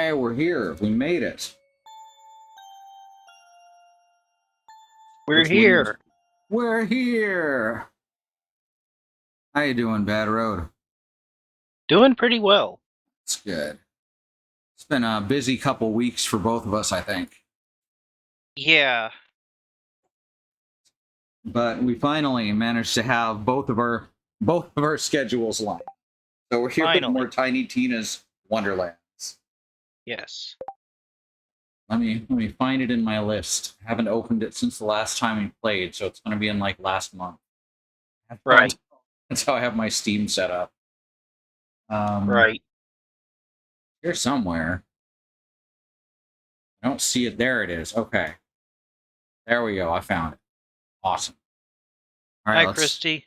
Okay, we're here. We made it. We're here. We're here. How you doing, Badroad? Doing pretty well. It's good. It's been a busy couple weeks for both of us, I think. Yeah. But we finally managed to have both of our schedules lined. So we're here with more Tiny Tina's Wonderlands. Yes. Let me find it in my list. I haven't opened it since the last time we played, so it's going to be in like last month. Right. That's how I have my Steam set up. Right. Here somewhere. I don't see it. There it is. Okay. There we go. I found it. Awesome. All right, Hi, Christy.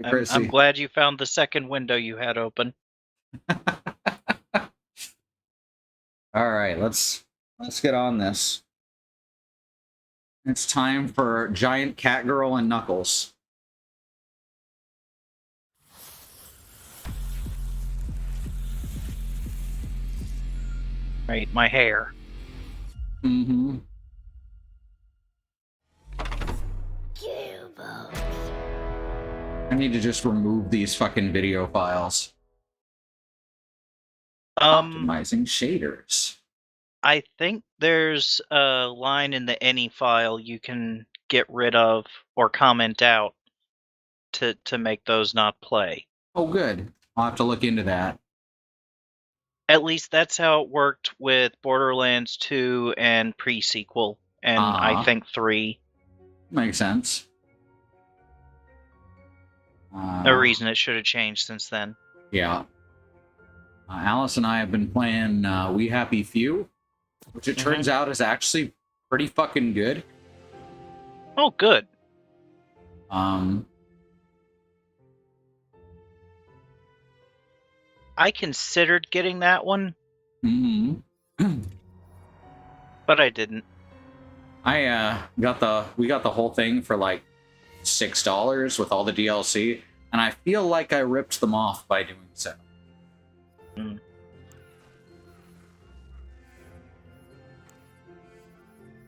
Hey, Christy. I'm glad you found the second window you had open. All right, let's get on this. It's time for Giant Cat Girl and Knuckles. Right, my hair. Mm-hmm. I need to just remove these fucking video files. Optimizing shaders. I think there's a line in the any file you can get rid of or comment out to make those not play. Oh, good. I'll have to look into that. At least that's how it worked with Borderlands 2 and pre-sequel, and I think 3. Makes sense. No reason it should have changed since then. Yeah. Alice and I have been playing We Happy Few, which it turns out is actually pretty fucking good. Oh, good. I considered getting that one. Mm-hmm. But I didn't. We got the whole thing for like $6 with all the DLC, and I feel like I ripped them off by doing so.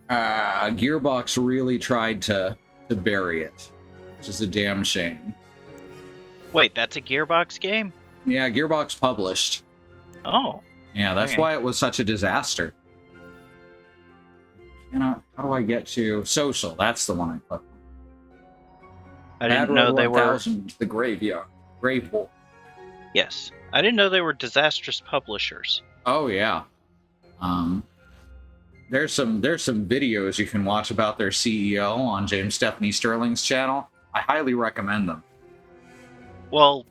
Gearbox really tried to bury it, which is a damn shame. Wait, that's a Gearbox game? Yeah, Gearbox published. Oh. Yeah, that's why it was such a disaster. How do I get to social? That's the one I clicked on. I didn't know they were the graveyard. Grave Wolf. Yes. I didn't know they were disastrous publishers. Oh yeah. There's some videos you can watch about their CEO on James Stephanie Sterling's channel. I highly recommend them. Well,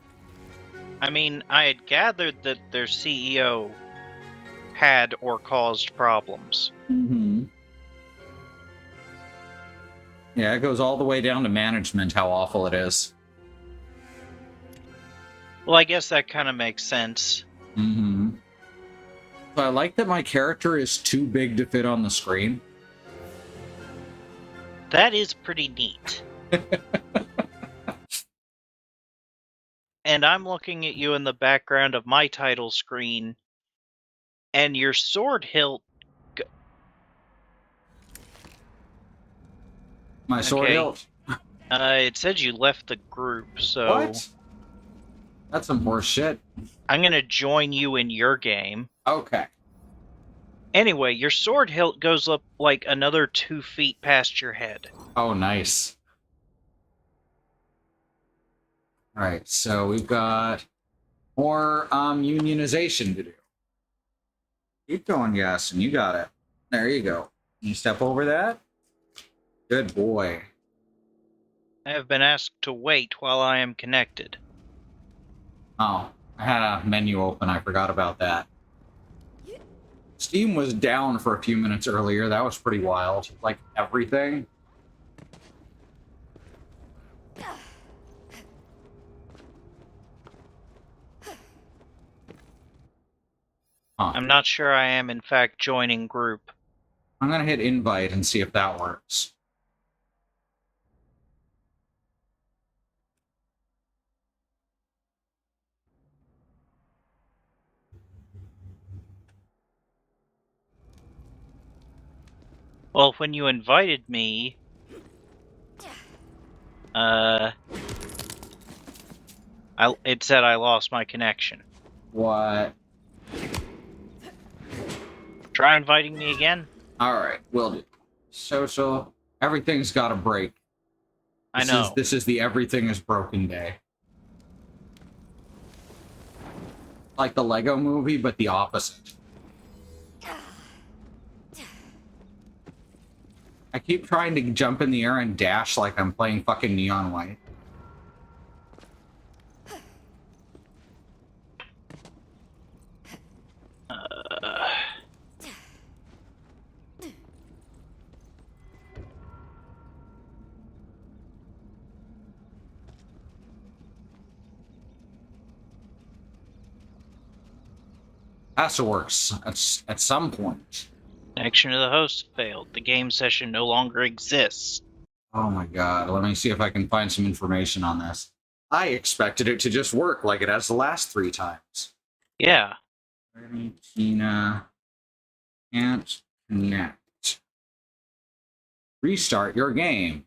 I mean, I had gathered that their CEO had or caused problems. Mm-hmm. Yeah, it goes all the way down to management, how awful it is. Well, I guess that kind of makes sense. Mm-hmm. So I like that my character is too big to fit on the screen. That is pretty neat. And I'm looking at you in the background of my title screen, and your sword hilt... My sword hilt? It said you left the group, so... What? That's some horse shit. I'm gonna join you in your game. Okay. Anyway, your sword hilt goes up like another 2 feet past your head. Oh, nice. Alright, so we've got more unionization to do. Keep going, Yasin. You got it. There you go. Can you step over that? Good boy. I have been asked to wait while I am connected. Oh, I had a menu open. I forgot about that. Steam was down for a few minutes earlier. That was pretty wild. Like, everything. I'm not sure I am, in fact, joining group. I'm going to hit invite and see if that works. Well, when you invited me, it said I lost my connection. What? Try inviting me again. Alright, will do. Social. Everything's got a break. I know. This is the everything is broken day. Like the Lego movie, but the opposite. I keep trying to jump in the air and dash like I'm playing fucking Neon White. Has to work at some point. Connection to the host failed. The game session no longer exists. Oh my god, let me see if I can find some information on this. I expected it to just work like it has the last 3 times. Yeah. Tina can't connect. Restart your game.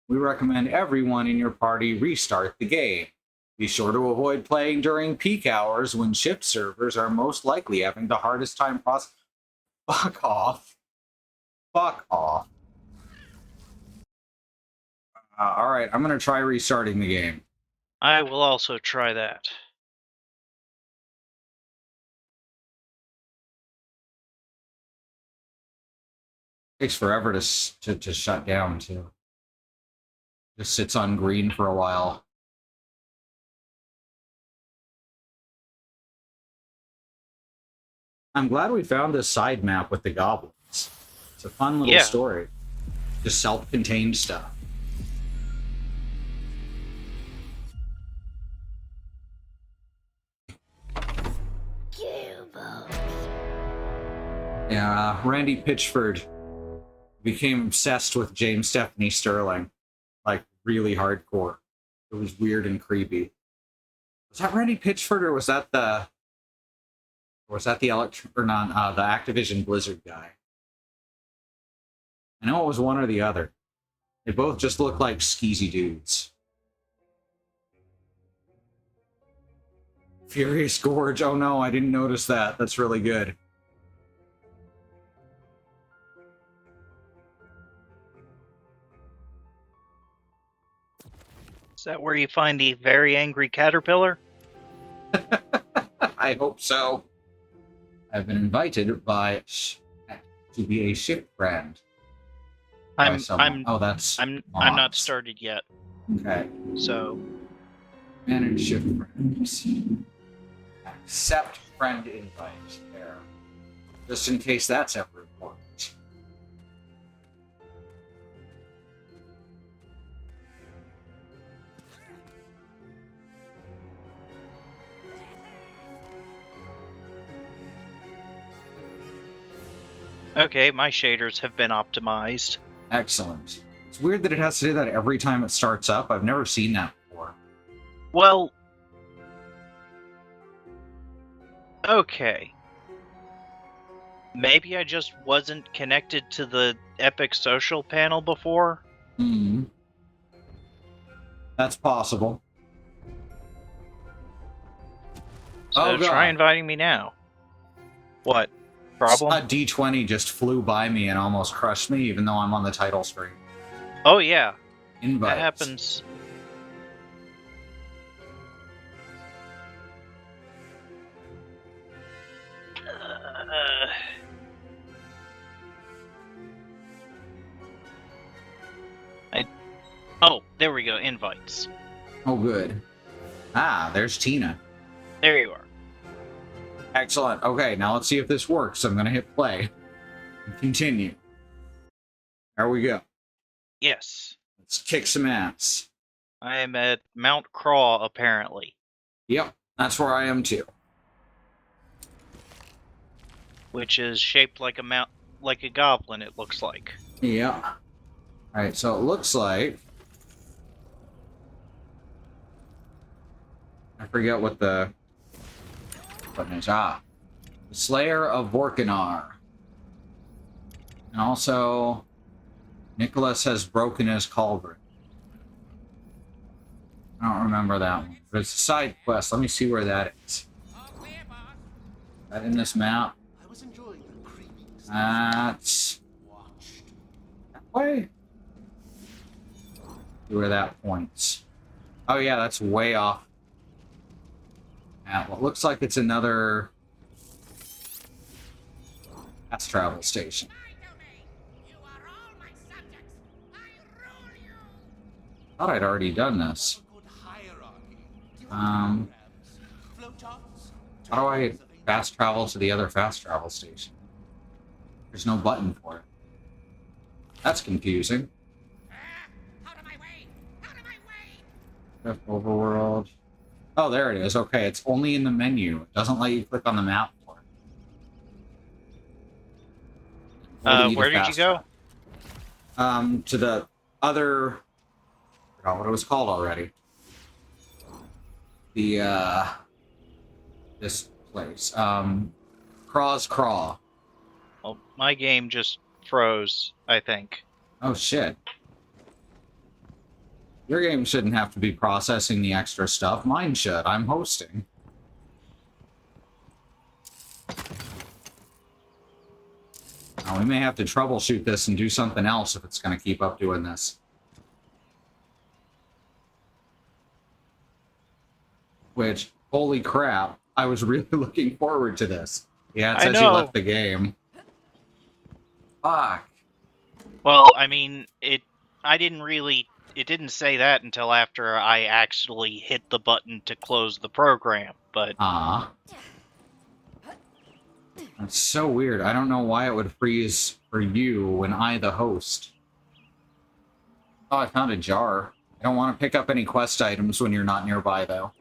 We recommend everyone in your party restart the game. Be sure to avoid playing during peak hours when shift servers are most likely having the hardest time processing. Fuck off. Fuck off. Alright, I'm gonna try restarting the game. I will also try that. Takes forever to shut down, too. Just sits on green for a while. I'm glad we found this side map with the goblins. It's a fun little story. Just self-contained stuff. Yeah, Randy Pitchford became obsessed with James Stephanie Sterling. Like, really hardcore. It was weird and creepy. Was that Randy Pitchford, or was that the... Or was that the the Activision Blizzard guy? I know it was one or the other. They both just look like skeezy dudes. Furious Gorge. Oh no, I didn't notice that. That's really good. Is that where you find the very angry caterpillar? I hope so. I've been invited by to be a ship friend. I'm not started yet. Okay. So manage ship friends. Accept friend invite there. Just in case that's ever important. okay, my shaders have been optimized. Excellent. It's weird that it has to do that every time it starts up. I've never seen that before. Well, okay. Maybe I just wasn't connected to the Epic Social panel before? Hmm. That's possible. So try inviting me now. What? Problem? A D20 just flew by me and almost crushed me, even though I'm on the title screen. Oh, yeah. Invites. That happens. Oh, there we go. Invites. Oh, good. Ah, there's Tina. There you are. Excellent. Okay, now let's see if this works. I'm going to hit play. And continue. There we go. Yes. Let's kick some ass. I am at Mount Craw, apparently. Yep, that's where I am too. Which is shaped like a goblin, it looks like. Yeah. Alright, so it looks like... I forget what the... button is. Ah. The Slayer of Vorkanar. And also... Nicholas has broken his cauldron. I don't remember that one. But it's a side quest. Let me see where that is. Is that in this map? I was enjoying the creeping That's watched. that way. See where that points. Oh yeah, that's way off. At what looks like it's another fast travel station. Thought I'd already done this. How do I fast travel to the other fast travel station? There's no button for it. That's confusing. Overworld. Oh, there it is. Okay, it's only in the menu. It doesn't let you click on the map for it. Where did you go? To the other. I forgot what it was called already. The this place. Craw's Craw. Well, my game just froze, I think. Oh shit. Your game shouldn't have to be processing the extra stuff. Mine should. I'm hosting. Now, we may have to troubleshoot this and do something else if it's going to keep up doing this. Which, holy crap, I was really looking forward to this. Yeah, it says you left the game. Fuck. Well, I mean, it didn't say that until after I actually hit the button to close the program, but... That's so weird. I don't know why it would freeze for you when I, the host. Oh, I found a jar. I don't want to pick up any quest items when you're not nearby, though.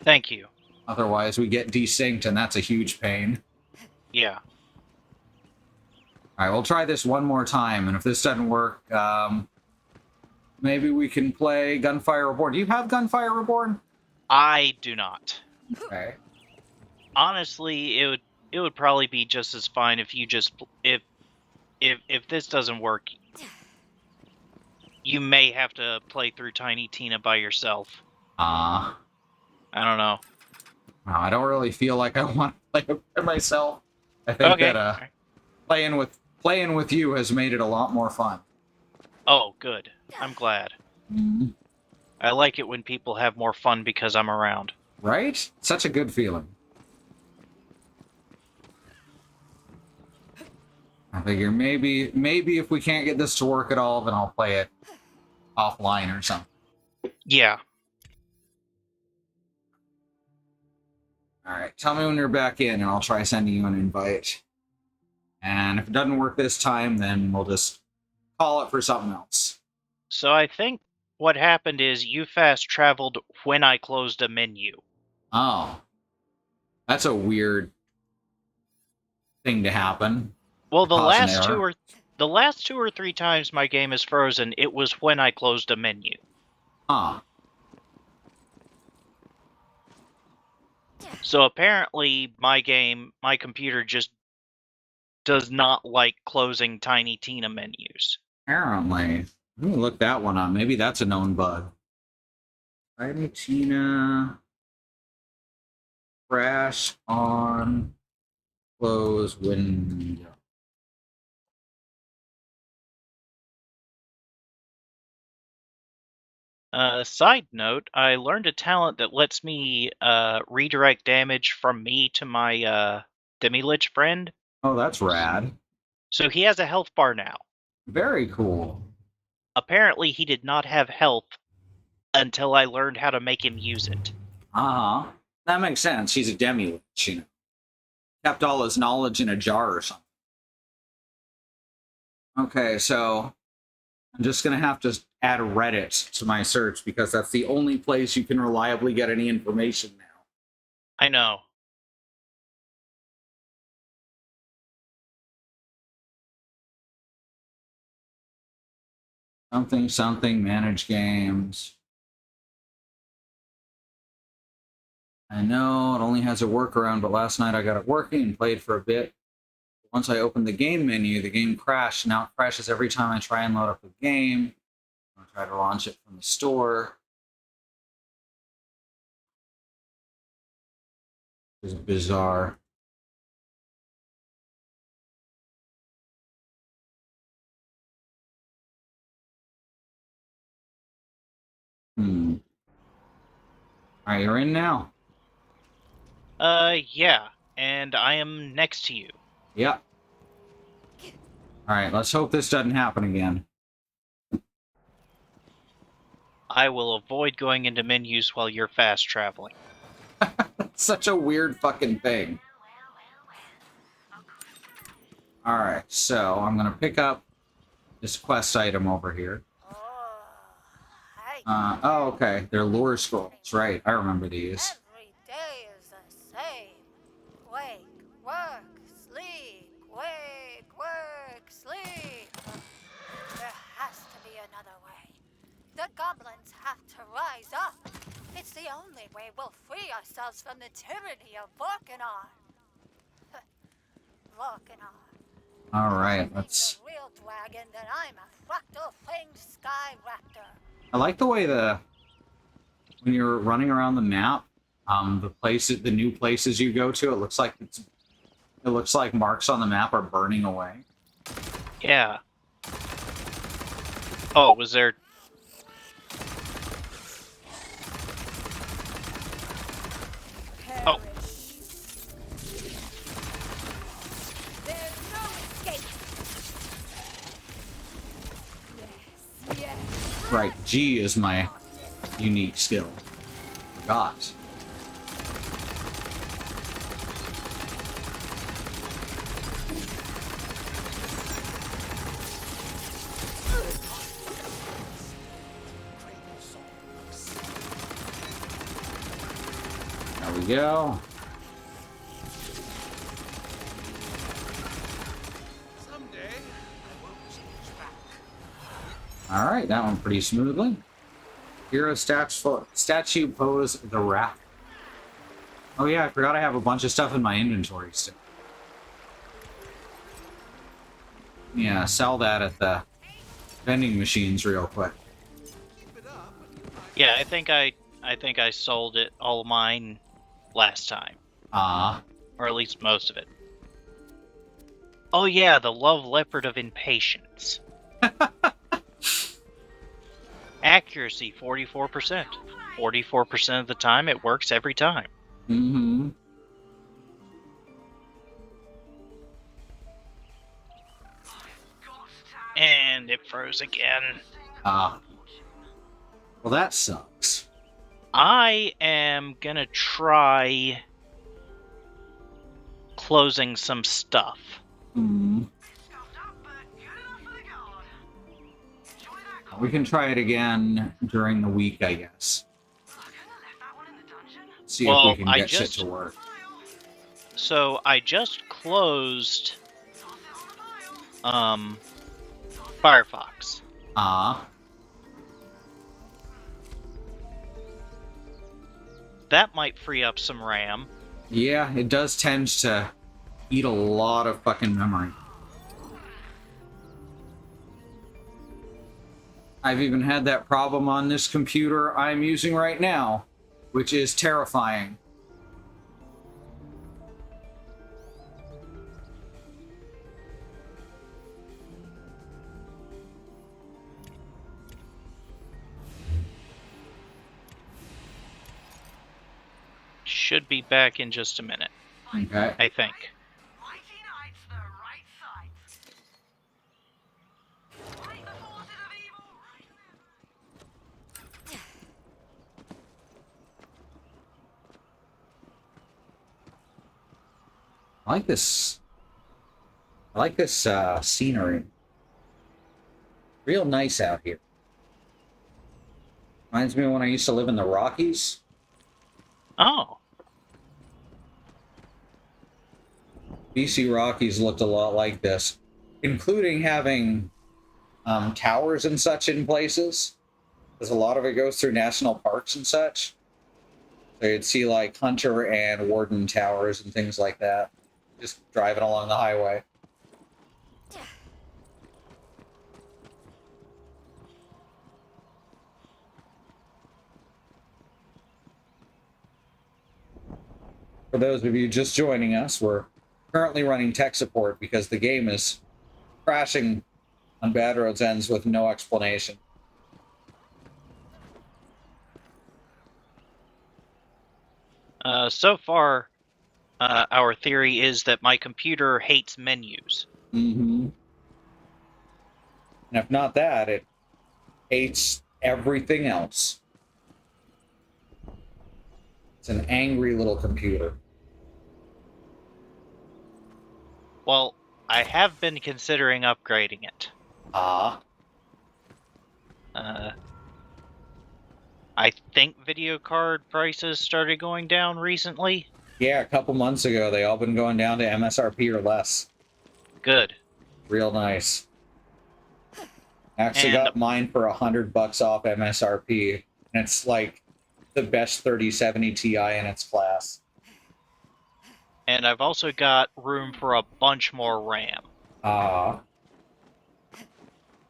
Thank you. Otherwise, we get desynced, and that's a huge pain. Yeah. Alright, we'll try this one more time, and if this doesn't work, maybe we can play Gunfire Reborn. Do you have Gunfire Reborn? I do not. Okay. Honestly, it would probably be just as fine if you just if this doesn't work, you may have to play through Tiny Tina by yourself. I don't know. I don't really feel like I want to play it by myself. I think that playing with you has made it a lot more fun. Oh, good. I'm glad. Mm-hmm. I like it when people have more fun because I'm around. Right? Such a good feeling. I figure maybe if we can't get this to work at all, then I'll play it offline or something. Yeah. Alright, tell me when you're back in and I'll try sending you an invite. And if it doesn't work this time, then we'll just call it for something else. So I think what happened is you fast traveled when I closed a menu. Oh. That's a weird thing to happen. Well, the last two or three times my game is frozen, it was when I closed a menu. Huh. So apparently my computer just does not like closing Tiny Tina menus. Apparently. Let me look that one up. Maybe that's a known bug. Tiny Tina. Crash on close window. Side note, I learned a talent that lets me redirect damage from me to my Demi-Lich friend. Oh, that's rad. So he has a health bar now. Very cool. Apparently he did not have health until I learned how to make him use it. Uh-huh. That makes sense. He's a demi-lich, you know. Kept all his knowledge in a jar or something. Okay, so I'm just going to have to add Reddit to my search because that's the only place you can reliably get any information now. I know. Something, manage games. I know it only has a workaround, but last night I got it working and played for a bit. Once I opened the game menu, the game crashed. Now it crashes every time I try and load up a game. I'll try to launch it from the store. This is bizarre. All right, you're in now. Yeah, and I am next to you. Yep. All right, let's hope this doesn't happen again. I will avoid going into menus while you're fast traveling. Such a weird fucking thing. All right, so I'm gonna pick up this quest item over here. Oh, okay. They're lure scrolls, right? I remember these. Every day is the same. Wake, work, sleep. Wake, work, sleep. There has to be another way. The goblins have to rise up. It's the only way we'll free ourselves from the tyranny of Vorkanar. Vorkanar. All right, If let's. you're a real dragon, then I'm a fractal-fanged sky raptor. I like the way when you're running around the map, the new places you go to, it looks like marks on the map are burning away. Yeah. Oh, was there... Oh. There's no escape. Yes. Right, G is my unique skill. Forgot. There we go. Someday, I won't change back. All right, that went pretty smoothly. Hero statue pose the wrath. Oh yeah, I forgot I have a bunch of stuff in my inventory still. Yeah, sell that at the vending machines real quick. Keep it up, and you might Yeah, I think I sold it, all of mine, last time. Or at least most of it. Oh yeah, the love leopard of impatience. Accuracy 44%. 44% of the time it works every time. Mm-hmm. And it froze again. Well, that sucks. I am gonna try closing some stuff. We can try it again during the week, I guess. See if we can get shit to work. So I just closed Firefox. That might free up some RAM. Yeah, it does tend to eat a lot of fucking memory. I've even had that problem on this computer I'm using right now, which is terrifying. Should be back in just a minute. Okay. I think. I like this scenery. Real nice out here. Reminds me of when I used to live in the Rockies. Oh. BC Rockies looked a lot like this, including having towers and such in places, because a lot of it goes through national parks and such. So you'd see like Hunter and Warden towers and things like that, just driving along the highway. For those of you just joining us, we're currently running tech support because the game is crashing on Badroad's ends with no explanation. So far, our theory is that my computer hates menus. Mm-hmm. And if not that, it hates everything else. It's an angry little computer. Well, I have been considering upgrading it. Ah. I think video card prices started going down recently. Yeah, a couple months ago, they all been going down to MSRP or less. Good. Real nice. Actually And- got mine for $100 off MSRP, and it's like the best 3070 Ti in its class. And I've also got room for a bunch more RAM. Ah.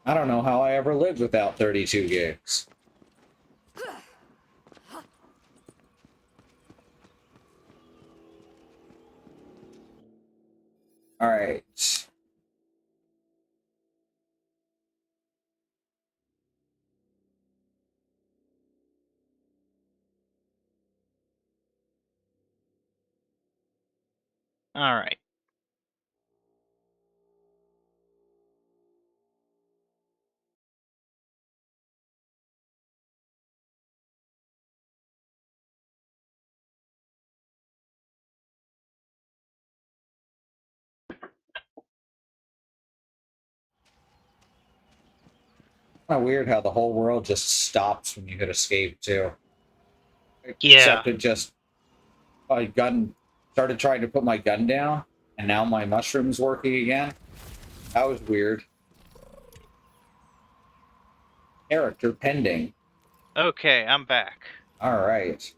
I don't know how I ever lived without 32 gigs. All right. All right. Kind of weird how the whole world just stops when you hit escape too. Yeah. Except it just my gun started trying to put my gun down, and now my mushroom's working again. That was weird. Character pending. Okay, I'm back. All right.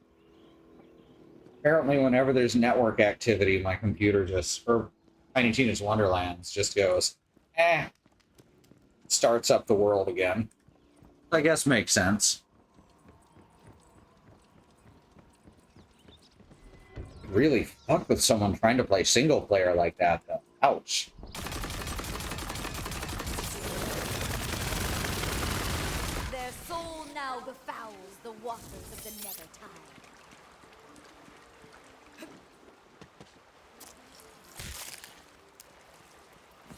Apparently, whenever there's network activity, my computer just, or Tiny Tina's Wonderlands just goes, starts up the world again. I guess makes sense. Really fuck with someone trying to play single player like that, though. Ouch. Their soul now befouls the waters of the nether tide.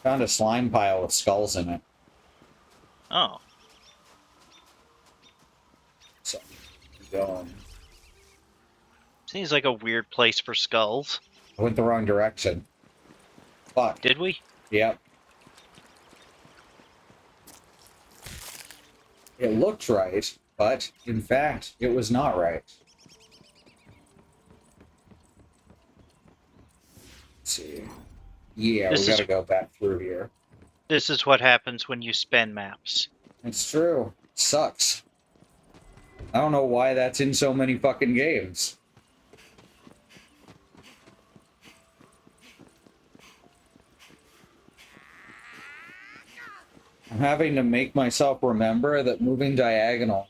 Found a slime pile with skulls in it. Oh. So, keep going. Seems like a weird place for skulls. I went the wrong direction. Fuck. Did we? Yep. It looked right, but in fact, it was not right. Let's see. Yeah, This we is- gotta go back through here. This is what happens when you spin maps. It's true. It sucks. I don't know why that's in so many fucking games. I'm having to make myself remember that moving diagonal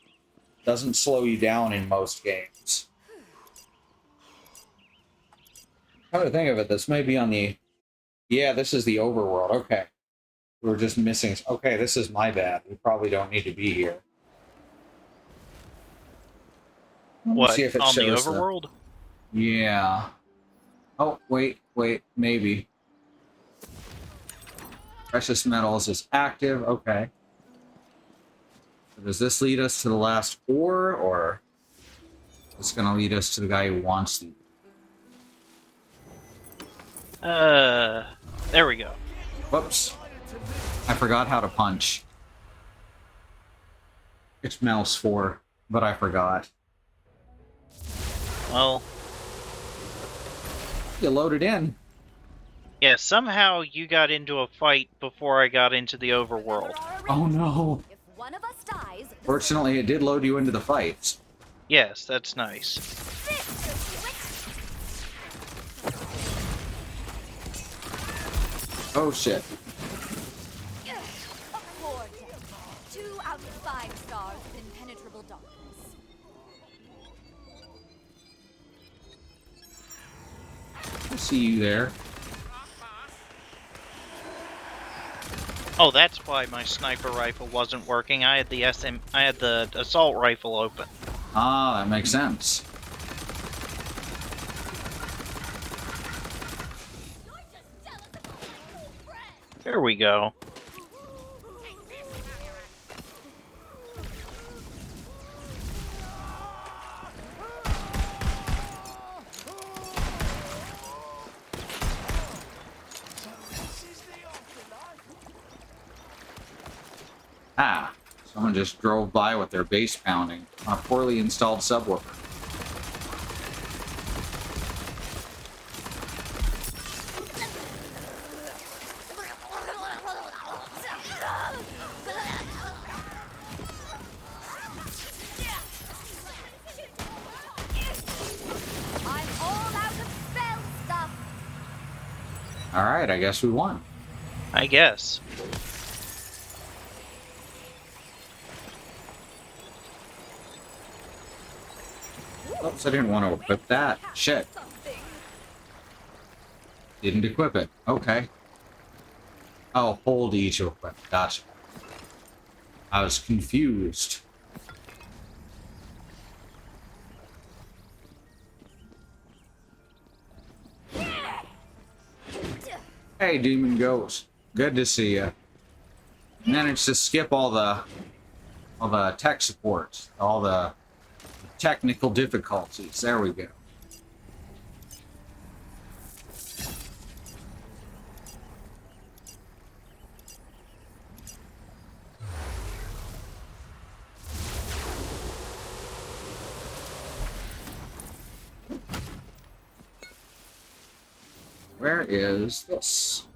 doesn't slow you down in most games. Come to think of it, this may be on the... Yeah, this is the overworld. Okay. We were just missing... Okay, this is my bad. We probably don't need to be here. Let me What, see if it on the shows overworld? Yeah. Oh, wait, maybe. Precious metals is active, okay. So does this lead us to the last ore, or is this gonna lead us to the guy who wants the... There we go. Whoops. I forgot how to punch. It's mouse 4, but I forgot. Well, You loaded in. yeah, somehow you got into a fight before I got into the overworld. Oh no. If one of us dies, the Fortunately, it did load you into the fights. Yes, that's nice. Oh shit. Poor death. 2 out of 5 stars with impenetrable darkness. see you there. Oh, that's why my sniper rifle wasn't working. I had the assault rifle open. Ah, that makes sense. There we go. Ah, someone just drove by with their bass pounding on a poorly installed subwoofer. I'm all out of spell stuff. Alright, I guess we won. I guess. Oops, I didn't want to equip that. Shit. Something. Didn't equip it. Okay. Oh, hold E to equip. Gotcha. I was confused. Hey, Demon Ghost. Good to see you. Managed to skip all the tech support, all the technical difficulties. There we go. Where is this?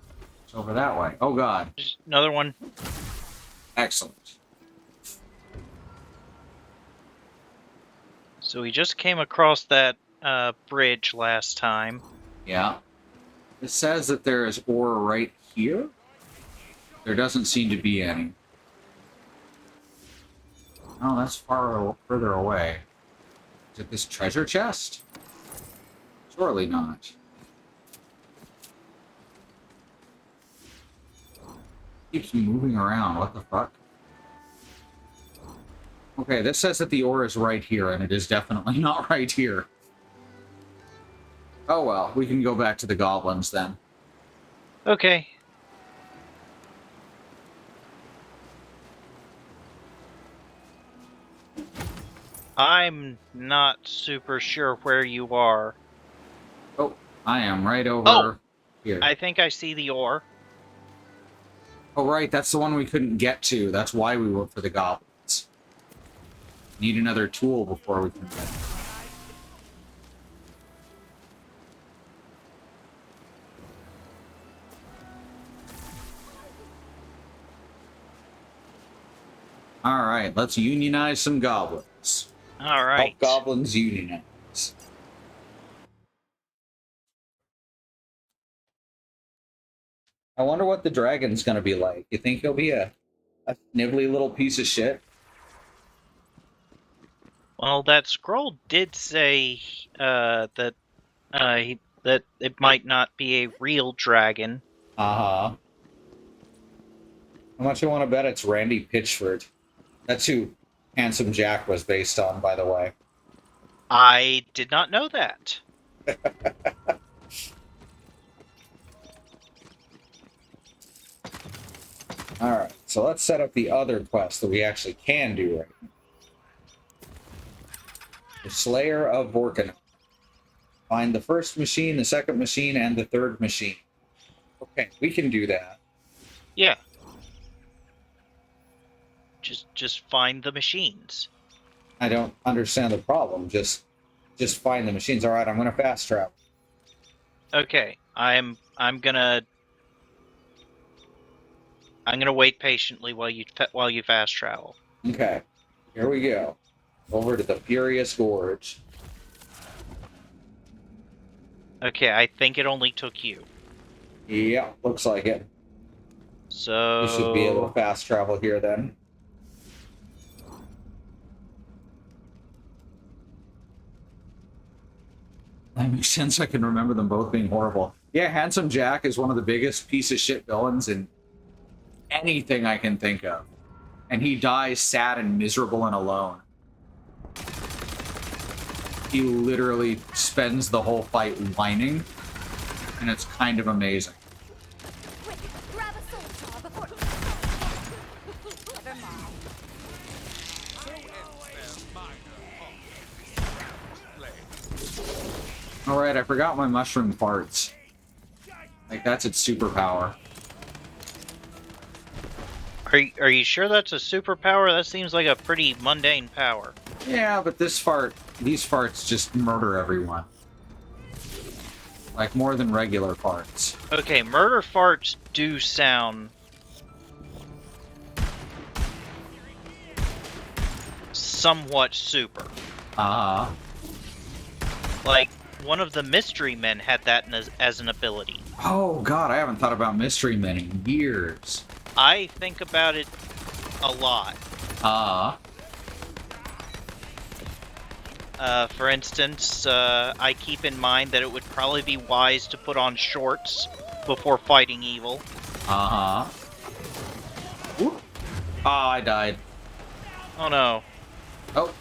It's over that way. Oh god. Just another one. Excellent. So we just came across that bridge last time. Yeah. It says that there is ore right here. There doesn't seem to be any. Oh, that's further away. Is it this treasure chest? Surely not. Keeps moving around. What the fuck? Okay, this says that the ore is right here, and it is definitely not right here. Oh well, we can go back to the goblins then. Okay. I'm not super sure where you are. Oh, I am right over here. I think I see the ore. Oh, right, that's the one we couldn't get to. That's why we went for the goblins. Need another tool before we can get it. Alright, let's unionize some goblins. All right. Help goblins unionize. I wonder what the dragon's gonna be like. You think he'll be a nibbly little piece of shit? Well, that scroll did say that that it might not be a real dragon. Uh-huh. How much you want to bet it's Randy Pitchford? That's who Handsome Jack was based on, by the way. I did not know that. Alright, so let's set up the other quest that we actually can do right now. The Slayer of Vorkana. Find the first machine, the second machine, and the third machine. Okay, we can do that. Yeah. Just find the machines. I don't understand the problem. Just find the machines. Alright, I'm gonna fast travel. Okay, I'm gonna wait patiently while you fast travel. Okay, here we go. Over to the Furious Gorge. Okay, I think it only took you. Yeah, looks like it. So We should be able to fast travel here then. That makes sense. I can remember them both being horrible. Yeah, Handsome Jack is one of the biggest piece of shit villains in anything I can think of. And he dies sad and miserable and alone. He literally spends the whole fight whining, and it's kind of amazing. Quick, grab a soul saw before. Never mind. Alright, I forgot my mushroom farts. Like, that's its superpower. Are you sure that's a superpower? That seems like a pretty mundane power. Yeah, but these farts just murder everyone. Like, more than regular farts. Okay, murder farts do sound somewhat super. Uh-huh. Like, one of the mystery men had that as an ability. Oh, God, I haven't thought about Mystery Men in years. I think about it a lot. For instance, I keep in mind that it would probably be wise to put on shorts before fighting evil. Uh-huh. Whoop. Oh, I died. Oh no. Oh.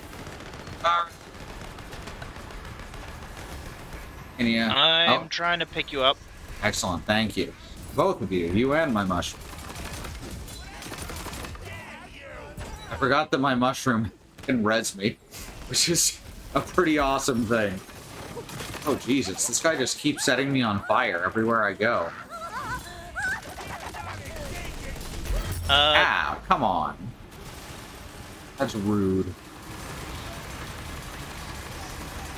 Can you... I'm trying to pick you up. Excellent, thank you. Both of you, you and my mushroom. I forgot that my mushroom can res me, which is a pretty awesome thing. Oh, Jesus, this guy just keeps setting me on fire everywhere I go. Ow, come on. That's rude.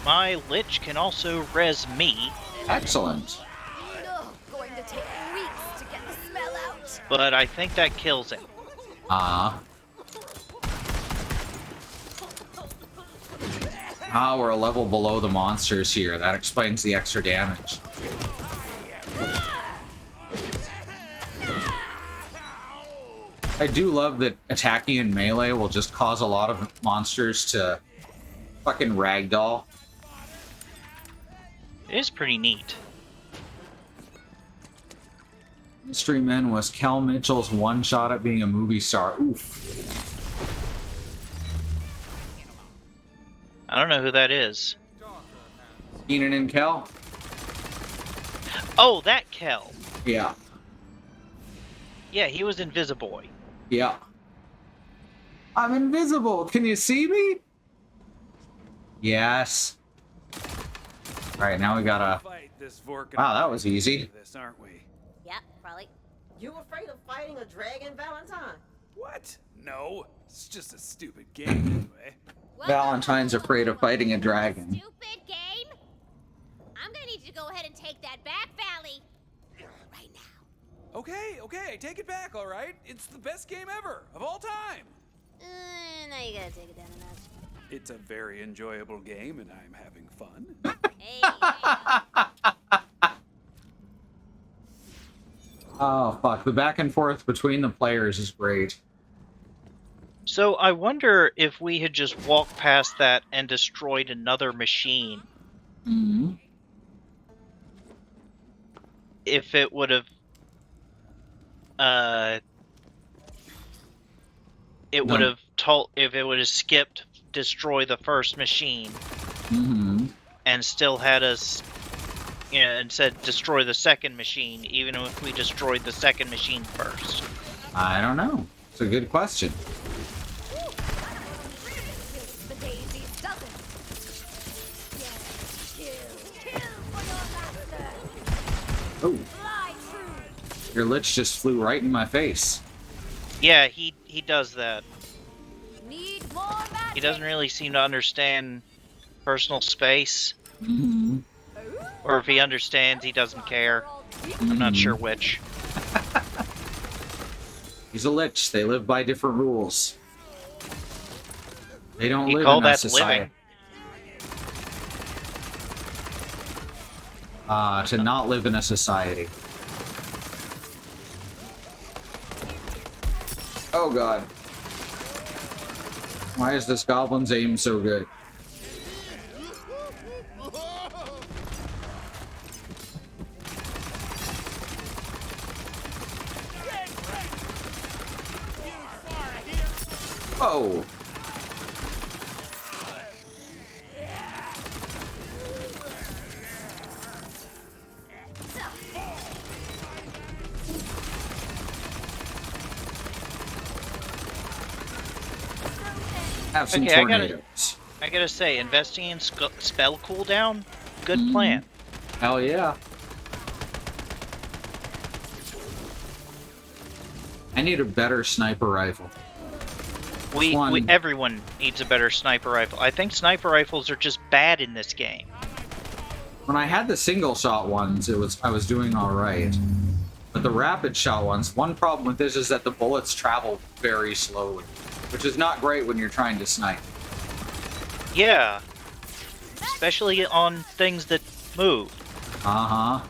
My lich can also res me, Excellent. No, going to take weeks to get the smell out. but I think that kills him. We're a level below the monsters here. That explains the extra damage. I do love that attacking in melee will just cause a lot of monsters to fucking ragdoll. It is pretty neat. Mystery Men was Kel Mitchell's one shot at being a movie star. Oof. I don't know who that is. Keenan and Kel? Oh, that Kel. Yeah. Yeah, he was Invisiboy. Yeah. I'm invisible. Can you see me? Yes. Alright, now we gotta... Wow, that was easy. This, aren't we? Yeah, probably. You afraid of fighting a dragon, Valentine? What? No, it's just a stupid game anyway. Valentine's afraid of fighting a dragon. Stupid game. I'm gonna need you to go ahead and take that back, Valley. Right now. Okay, take it back, all right? It's the best game ever, of all time. Now you gotta take it down a notch. It's a very enjoyable game, and I'm having fun. Hey. Oh, fuck. The back and forth between the players is great. So I wonder if we had just walked past that and destroyed another machine, Mm-hmm. if it would have skipped destroy the first machine Mm-hmm. and still had us, and said destroy the second machine, even if we destroyed the second machine first. I don't know. It's a good question. The daisies doesn't. Yes, kill for your master. Oh, Fly true. your lich just flew right in my face. Yeah, he does that. Need more magic. He doesn't really seem to understand personal space, Mm-hmm. or if he understands, he doesn't care. I'm not sure which. He's a lich. They live by different rules. They don't You live call in a that society. To not live in a society. Oh god. Why is this goblin's aim so good? Oh. Have some Okay, tornadoes. I gotta say, investing in spell cooldown, good plan. Hell yeah. I need a better sniper rifle. Everyone needs a better sniper rifle. I think sniper rifles are just bad in this game. When I had the single shot ones, I was doing all right. But the rapid shot ones, one problem with this is that the bullets travel very slowly, which is not great when you're trying to snipe. Yeah. Especially on things that move. Uh-huh.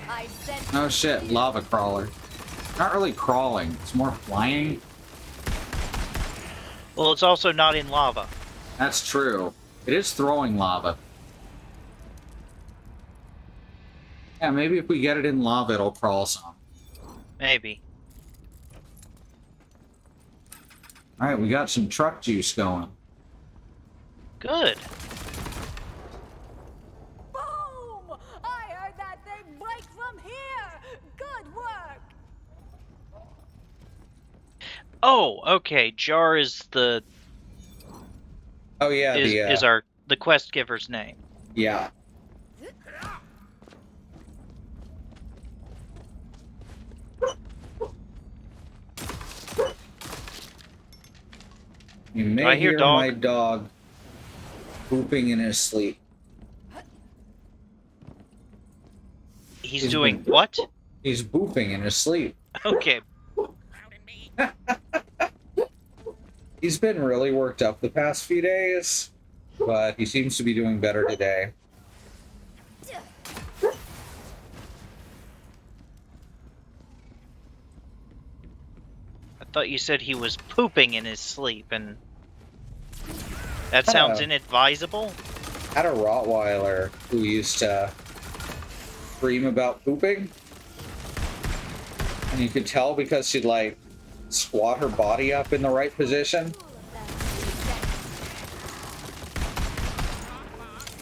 I said Oh shit, lava crawler. Not really crawling, it's more flying. Well, it's also not in lava. That's true. It is throwing lava. Yeah, maybe if we get it in lava, it'll crawl some. Maybe. Alright, we got some truck juice going. Good. boom! I heard that thing break from here. Good work. Oh, okay. Jar is the Oh yeah, is the quest giver's name. Yeah. You may I hear hear dog. my dog pooping in his sleep. He's doing what? He's booping in his sleep. Okay. He's been really worked up the past few days, but he seems to be doing better today. I thought you said he was pooping in his sleep, and that sounds inadvisable. I had a Rottweiler who used to scream about pooping, and you could tell because she'd like squat her body up in the right position.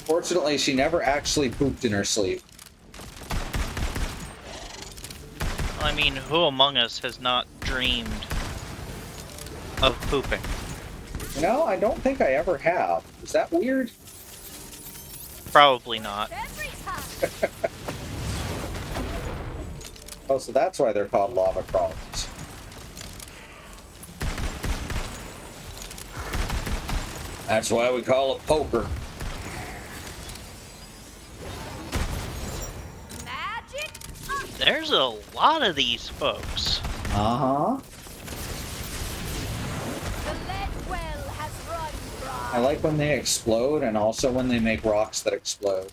Fortunately, she never actually pooped in her sleep. I mean, who among us has not dreamed of pooping? No, I don't think I ever have. Is that weird? Probably not. Every time. Oh, so that's why they're called lava crawlers. That's why we call it poker. Magic. There's a lot of these folks. Uh-huh. The lead well has run dry. I like when they explode and also when they make rocks that explode.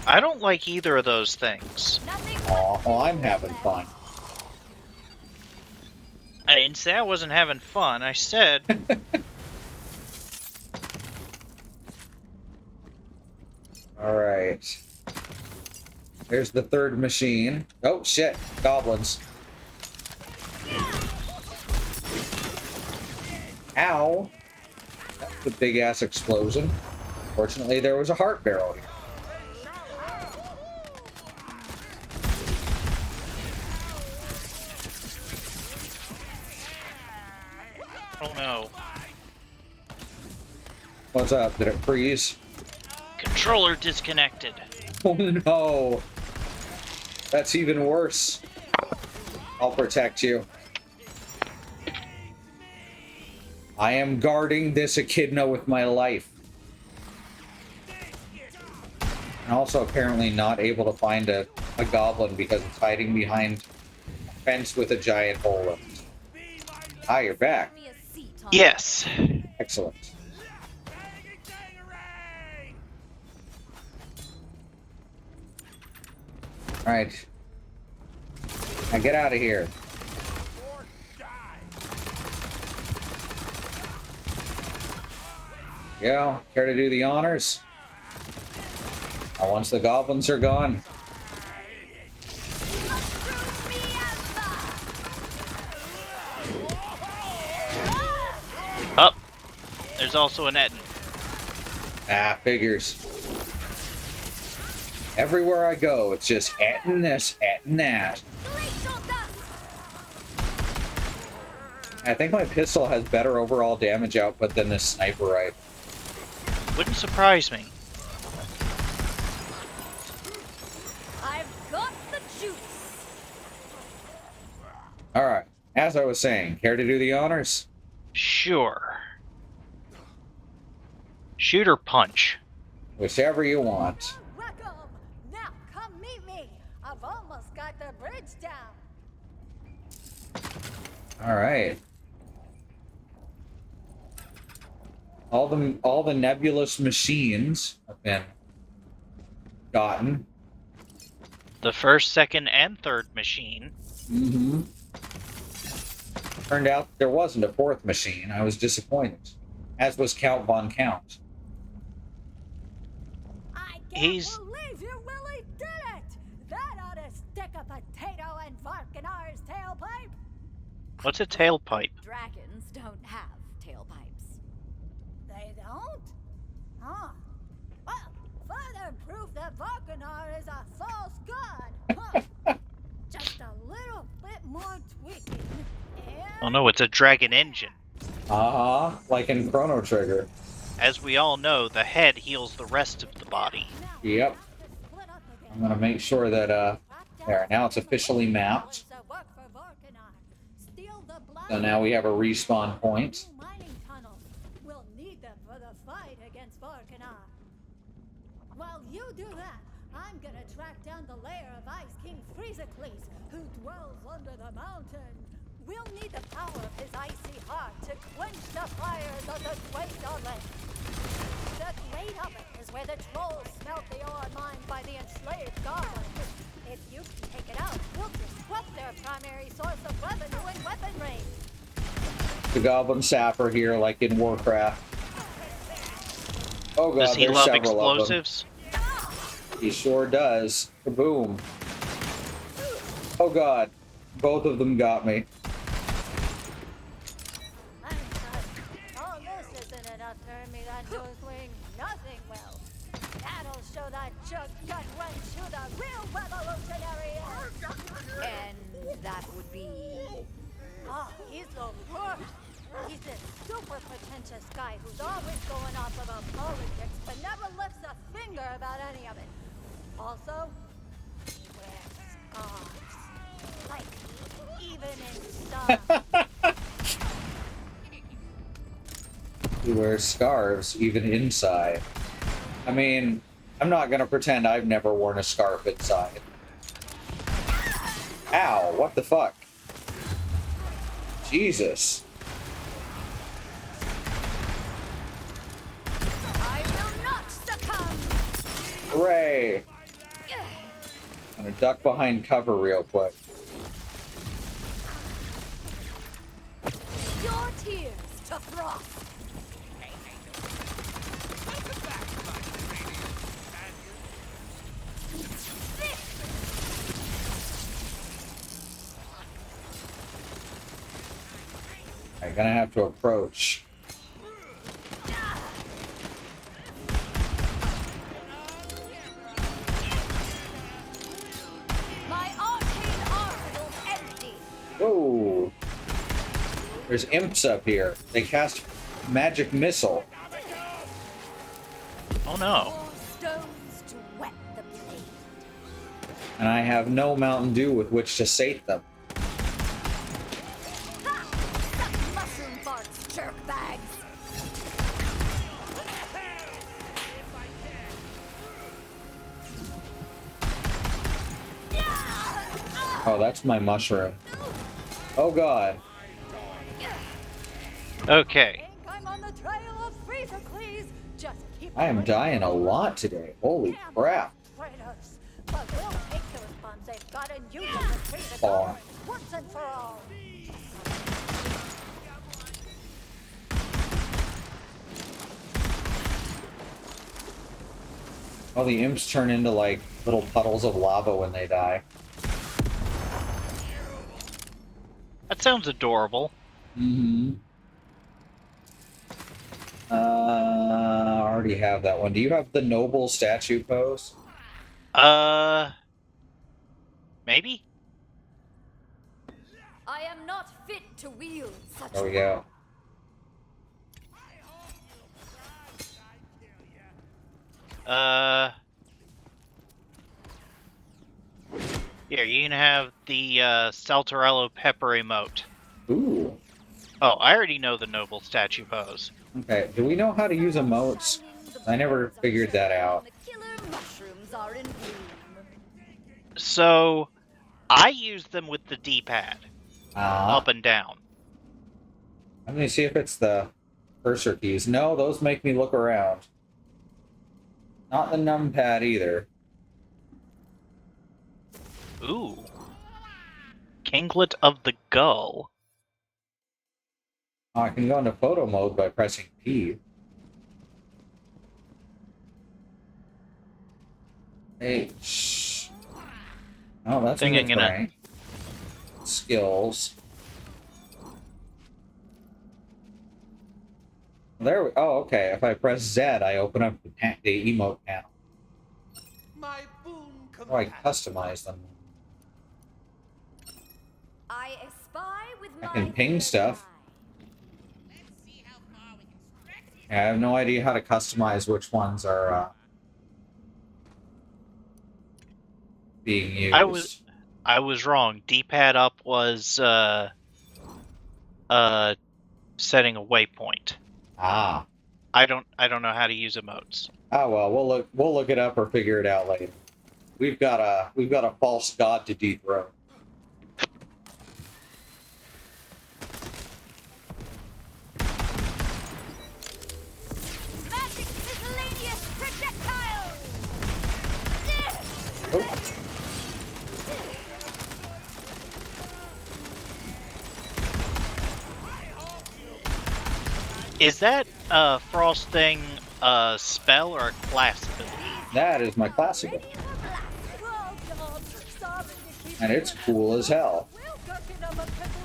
I don't like either of those things. Nothing. Aw, well, I'm having fun. I didn't say I wasn't having fun. I said Alright. There's the third machine. Oh, shit. Goblins. Ow. That's a big-ass explosion. Fortunately, there was a heart barrel here. oh no. What's up? Did it freeze? Controller disconnected. Oh no. That's even worse. I'll protect you. I am guarding this echidna with my life. And also apparently not able to find a goblin because it's hiding behind a fence with a giant hole in it. Ah, you're back. Give me a seat, Tom. Yes. Excellent. Alright. Now get out of here. Yeah, care to do the honors? Once the goblins are gone. Up. There's also an Etten. Ah, figures. Everywhere I go, it's just atting this, atting that. I think my pistol has better overall damage output than this sniper rifle. Wouldn't surprise me. I've got the juice. Alright, as I was saying, care to do the honors? Sure. Shoot or punch? Whichever you want. Welcome! Now come meet me. I've almost got the bridge down. Alright. All the nebulous machines have been gotten. The first, second, and third machine. Mm-hmm. Turned out there wasn't a fourth machine. I was disappointed. As was Count Von Count. I can't He's- believe you really did it! That ought to stick a potato in Varkanar's tailpipe! What's a tailpipe? Dragons don't have tailpipes. They don't? Huh. Well, further proof that Varkanar is a false god, huh? Just a little bit more tweaking, and... Oh no, it's a dragon engine. Like in Chrono Trigger. As we all know, the head heals the rest of the body. Yep. I'm gonna make sure that, there, now it's officially mapped. So now we have a respawn point. We'll need them for the fight against Varkanar. While you do that, I'm gonna track down the lair of Ice King Freezicles, who dwells under the mountain. We'll need the power of his icy heart to quench the fires of the Great Oven. The Great Oven is where the trolls smelt the ore mined by the enslaved goblins. If you can take it out, we'll disrupt their primary source of revenue and weaponry. The Goblin Sapper here, like in Warcraft. Oh god, Does he there's love several explosives? of them. He sure does. Kaboom. Oh god, both of them got me. All this isn't enough to earn me that newswing. Nothing will. That'll show that jerk gut wrench who the real revolutionary is. And that would be. Oh, he's the worst. He's this super pretentious guy who's always going off about politics, but never lifts a finger about any of it. Also, he wears scarves. Like, even in style. He wears scarves, even inside. I mean, I'm not gonna pretend I've never worn a scarf inside. Ow, what the fuck? Jesus. I will not succumb. Hooray! I'm gonna duck behind cover real quick. Your tears to frost. I'm gonna have to approach. My arcane arsenal's empty. Whoa! There's imps up here. They cast magic missile. Oh no. More stones to wet the blade. And I have no Mountain Dew with which to sate them. Ha! Suck mushroom farts, jerk bags. Oh, that's my mushroom. Oh god. Okay. Think I'm on the trail of Freezicles. Just keep I am on dying a lot today. Holy crap. traitors. But we'll take those bombs they've got and use them to free the Aw. goblins once and for all. All the imps turn into like little puddles of lava when they die. That sounds adorable. Mm-hmm. I already have that one. Do you have the noble statue pose? Maybe? I am not fit to wield such Oh yeah. Here, you can have the Saltarello pepper emote. Ooh. Oh, I already know the noble statue pose. Okay. Do we know how to use emotes? I never figured that out. The killer mushrooms are in bloom. So, I use them with the D-pad, up and down. Let me see if it's the cursor keys. No, those make me look around. Not the numpad either. Ooh. Kinglet of the Gull. Oh, I can go into photo mode by pressing P. H. Oh, that's Think I'm gonna- right. Skills. There we. Oh, okay. If I press Z, I open up the emote panel. My boon Oh, I companion. customize them. I espy with I my can ping third stuff. eye. I have no idea how to customize which ones are being used. I was wrong. D-pad up was setting a waypoint. Ah. I don't know how to use emotes. Oh well, we'll look it up or figure it out later. We've got a false god to dethrone. Magic miscellaneous projectiles! Oh. Is that Frost thing a spell or a class ability? That is my class ability. And it's cool as hell.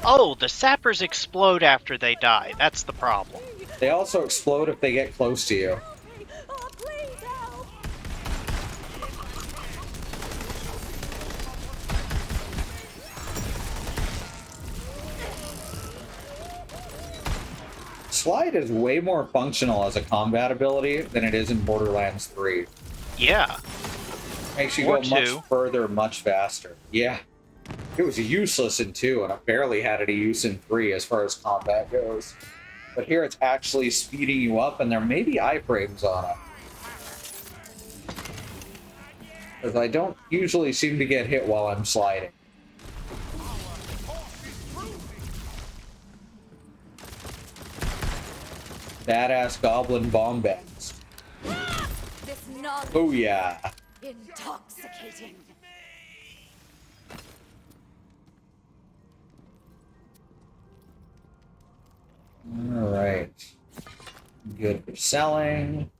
Oh, the sappers explode after they die. That's the problem. They also explode if they get close to you. Oh, please help! Slide is way more functional as a combat ability than it is in Borderlands 3. Yeah. Makes you Or go much 2. further, much faster. Yeah. It was useless in 2, and I barely had any use in 3 as far as combat goes. But here it's actually speeding you up, and there may be iframes on it. Because I don't usually seem to get hit while I'm sliding. Badass goblin bombast. This knowledge Oh yeah. intoxicating. Alright. Good for selling.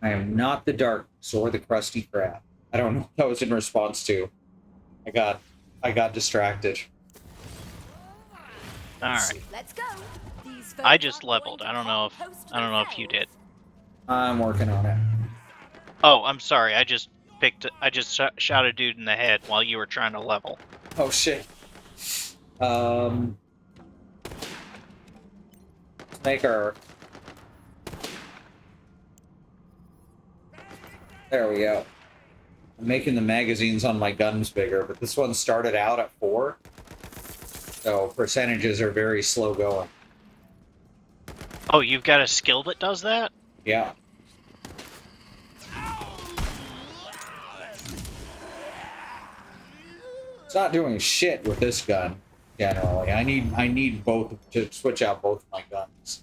I am not the darkness or the crusty crab. I don't know what that was in response to. I got distracted. All right. Let's go. These I folk just are leveled. going I to don't know if compost you themselves. did. I'm working on it. Oh, I'm sorry. I just shot a dude in the head while you were trying to level. Oh shit. Make our. There we go. I'm making the magazines on my guns bigger, but this one started out at 4. So percentages are very slow going. Oh, you've got a skill that does that? Yeah. It's not doing shit with this gun, generally. I need both to switch out both of my guns.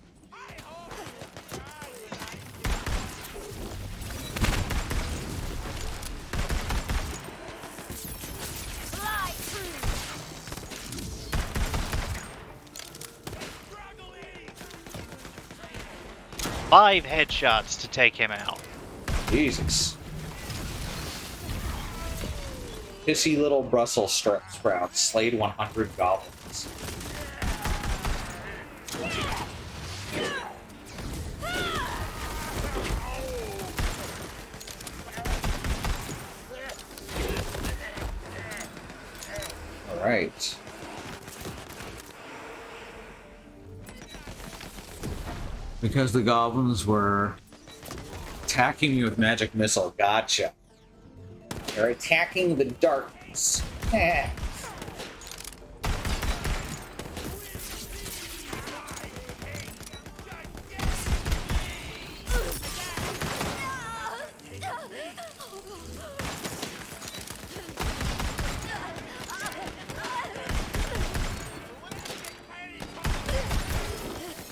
5 headshots to take him out. Jesus. Pissy little Brussels sprouts slayed 100 goblins. Alright. Because the goblins were attacking me with magic missile. Gotcha. They're attacking the darkness.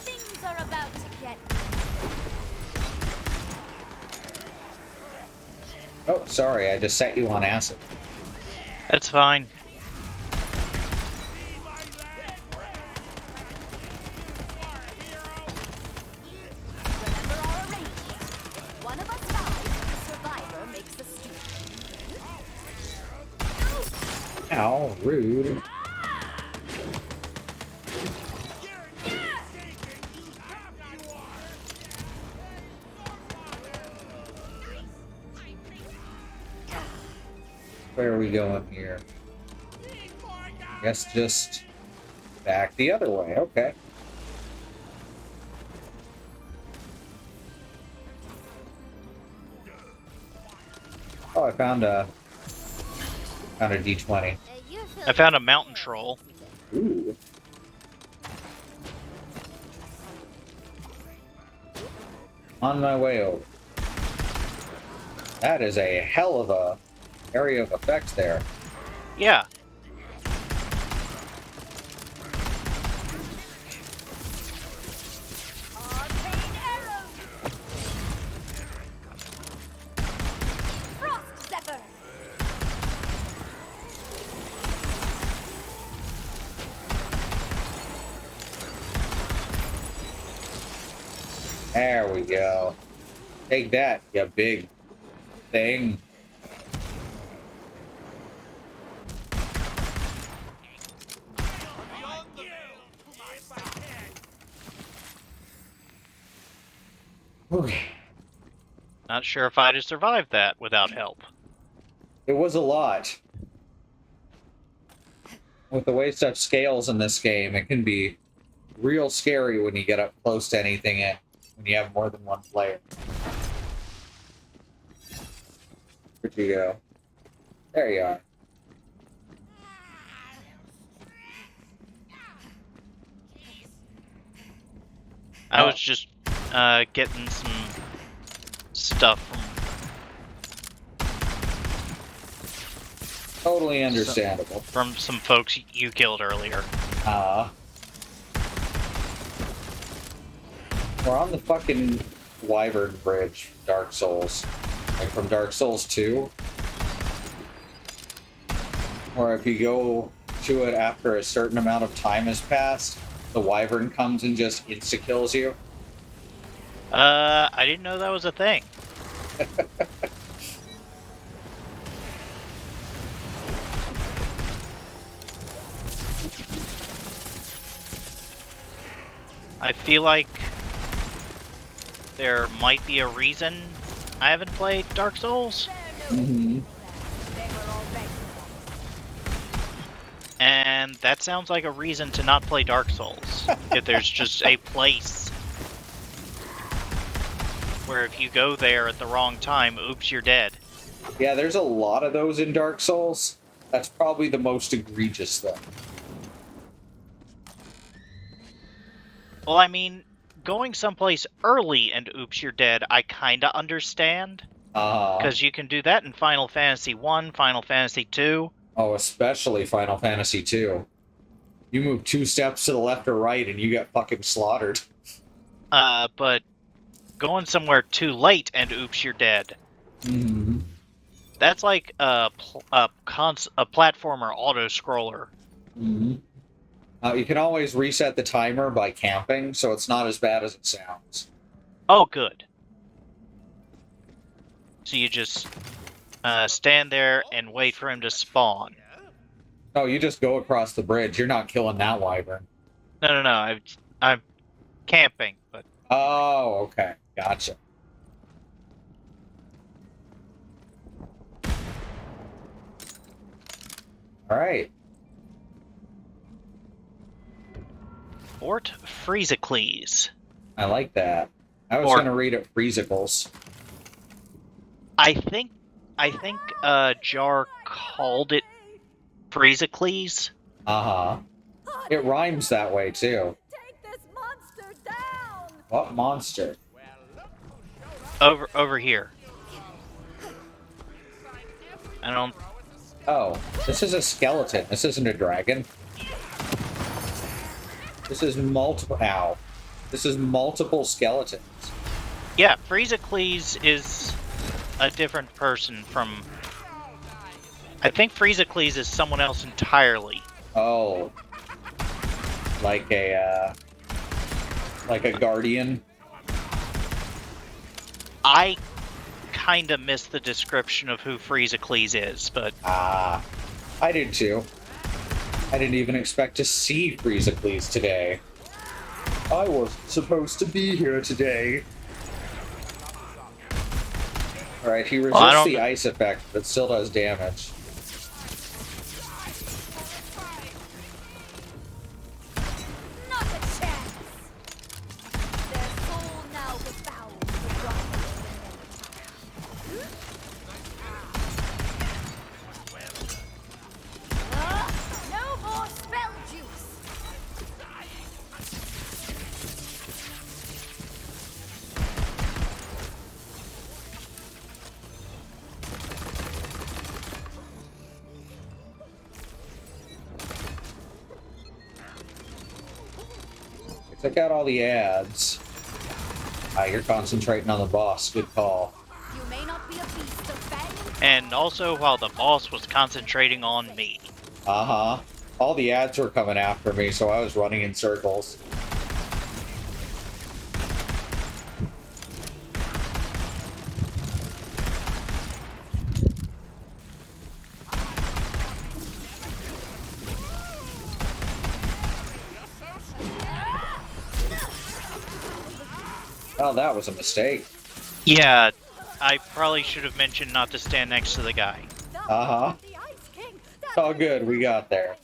Things are about to get. Oh, sorry, I just set you on acid. That's fine. Remember our arrangement. If one of us dies, the survivor makes the stew. Ow, rude. Where are we going here? Guess just back the other way. Okay. Oh, I found a D20. I found a mountain troll. Ooh. On my way over. That is a hell of a area of effects there. Yeah. Arcane arrow. Frost zephyr. There we go. Take that, you big thing. Okay. Not sure if I'd have survived that without help. It was a lot. With the way stuff scales in this game, it can be real scary when you get up close to anything and when you have more than one player. Where'd you go? There you are. I was just getting some stuff Totally understandable. from some folks you killed earlier. We're on the fucking Wyvern Bridge, Dark Souls. Like from Dark Souls 2. Or if you go to it after a certain amount of time has passed, the Wyvern comes and just insta-kills you. I didn't know that was a thing. I feel like there might be a reason I haven't played Dark Souls, Mm-hmm. and that sounds like a reason to not play Dark Souls. If there's just a place where if you go there at the wrong time, oops, you're dead. Yeah, there's a lot of those in Dark Souls. That's probably the most egregious thing. Well, I mean, going someplace early and oops, you're dead, I kinda understand. Because you can do that in Final Fantasy 1, Final Fantasy 2. Oh, especially Final Fantasy 2. You move 2 steps to the left or right and you get fucking slaughtered. But going somewhere too late and oops, you're dead. Mm-hmm. That's like a platformer auto-scroller. Mm-hmm. You can always reset the timer by camping, so it's not as bad as it sounds. Oh, good. So you just stand there and wait for him to spawn. Oh, you just go across the bridge. You're not killing that wyvern. No. I'm camping, but Oh, okay. Gotcha. All right. Fort Freezicles. I like that. I was Or- going to read it Freezicles. I think Jar called it Freezicles. Uh-huh. It rhymes that way, too. Take this monster down! What monster? Over here. I don't. Oh, this is a skeleton. This isn't a dragon. This is multiple... Ow. This is multiple skeletons. Yeah, Freezicles is a different person from. I think Freezicles is someone else entirely. Oh. Like a guardian? I kinda missed the description of who Freezicles is, but Ah. I did too. I didn't even expect to see Freezicles today. I wasn't supposed to be here today. Alright, he resists I don't- the ice effect, but still does damage. Not a chance! Their soul now devours the rock. No more spell juice! Check out all the ads. Ah, you're concentrating on the boss. Good call. You may not be a beast of fang and also while the boss was concentrating on me. Uh-huh. All the ads were coming after me, so I was running in circles. Oh, that was a mistake. Yeah, I probably should have mentioned not to stand next to the guy. Uh-huh. It's all good, we got there.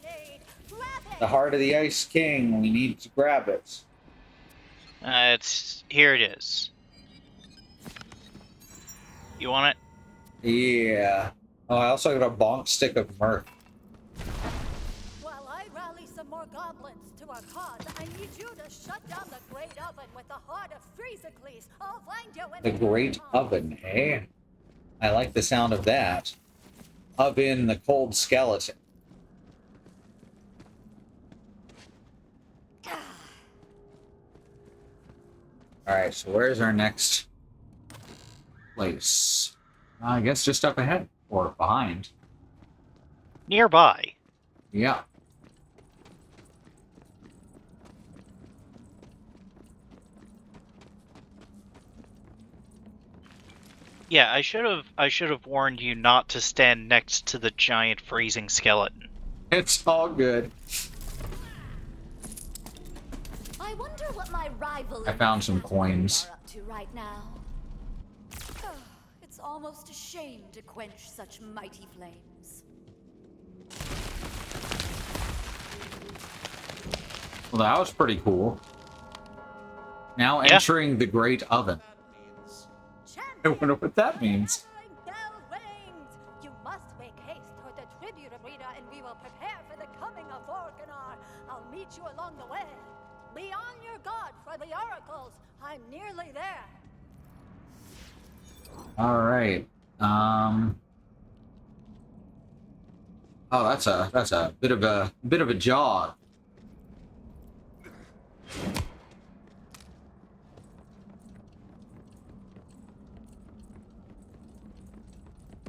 The heart of the Ice King, we need to grab it. Here it is. You want it? Yeah. Oh, I also got a bonk stick of mirth. While I rally some more goblins to our cause, I need you to shut down the great oven with the heart of Freezicles. I'll find you in The Great Oven, eh? I like the sound of that. Oven the cold skeleton. Alright, so where's our next place? I guess just up ahead. Or behind. Nearby. Yeah. Yeah, I should have warned you not to stand next to the giant freezing skeleton. It's all good. I wonder what my rival I found some coins. are up to right now. It's almost a shame to quench such mighty flames. Well, that was pretty cool. Now Yeah. entering the Great Oven. I wonder what that means. Bell rings. You must make haste toward the tribute arena, and we will prepare for the coming of Organar. I'll meet you along the way. Be on your guard for the oracles. I'm nearly there. All right. Oh, that's a bit of a jog.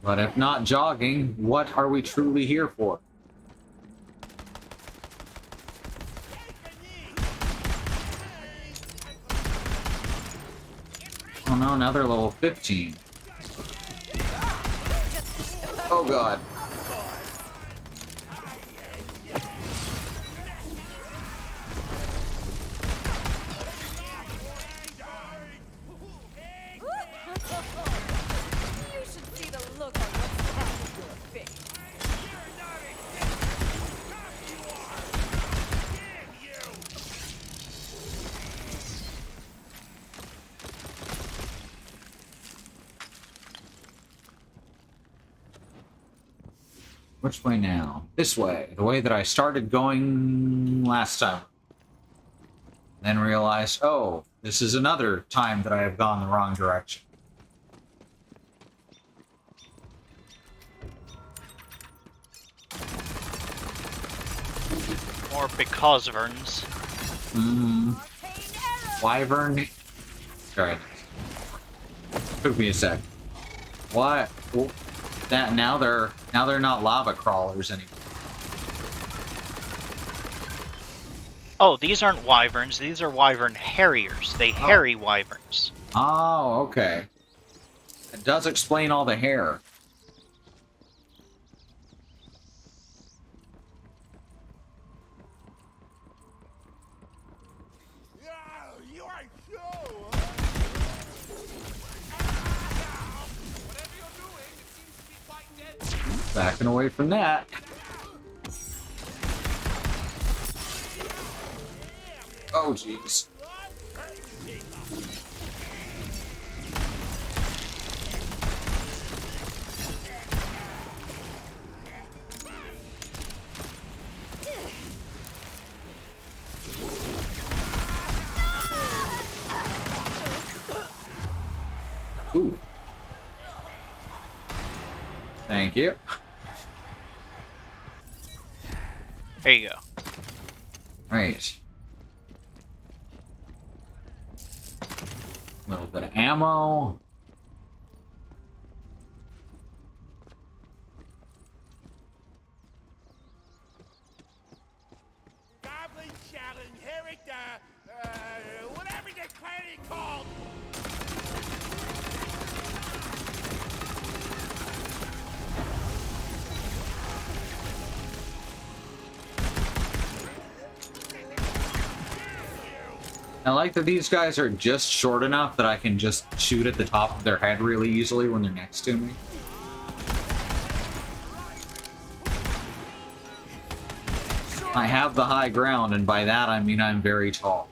But if not jogging, what are we truly here for? Oh, now they're level 15. Oh god. You should see the look on what's happening to your face. Which way now? This way. The way that I started going last time. Then realized, oh, this is another time that I have gone the wrong direction. More because verns. Wyvern. Sorry. Took me a sec. What? Well, that now they're not lava crawlers anymore. Oh, these aren't wyverns. These are wyvern harriers. They harry wyverns. Oh, okay. It does explain all the hair. You are so. Whatever you're doing, it seems to be quite dead. Backing away from that. Oh, jeez. Ooh. Thank you. There you go. Right. A little bit of ammo. Goblin challenge, whatever the clan called. I like that these guys are just short enough that I can just shoot at the top of their head really easily when they're next to me. I have the high ground, and by that I mean I'm very tall.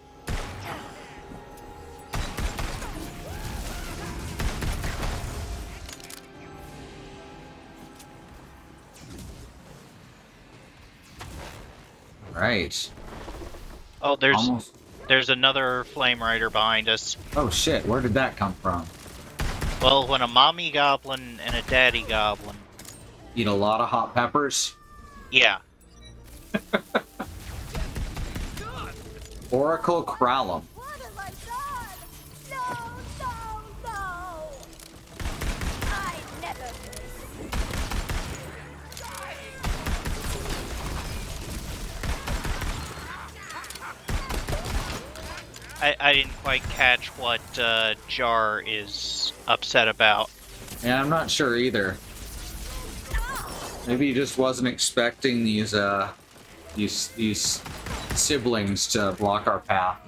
Right. Oh, Almost. there's another flame rider behind us. Oh shit, where did that come from? Well, when a mommy goblin and a daddy goblin. Eat a lot of hot peppers? Yeah. Oracle Kralum. What have I done? No, no, no! I never I didn't quite catch what Jar is upset about. Yeah, I'm not sure either. Maybe he just wasn't expecting these siblings to block our path.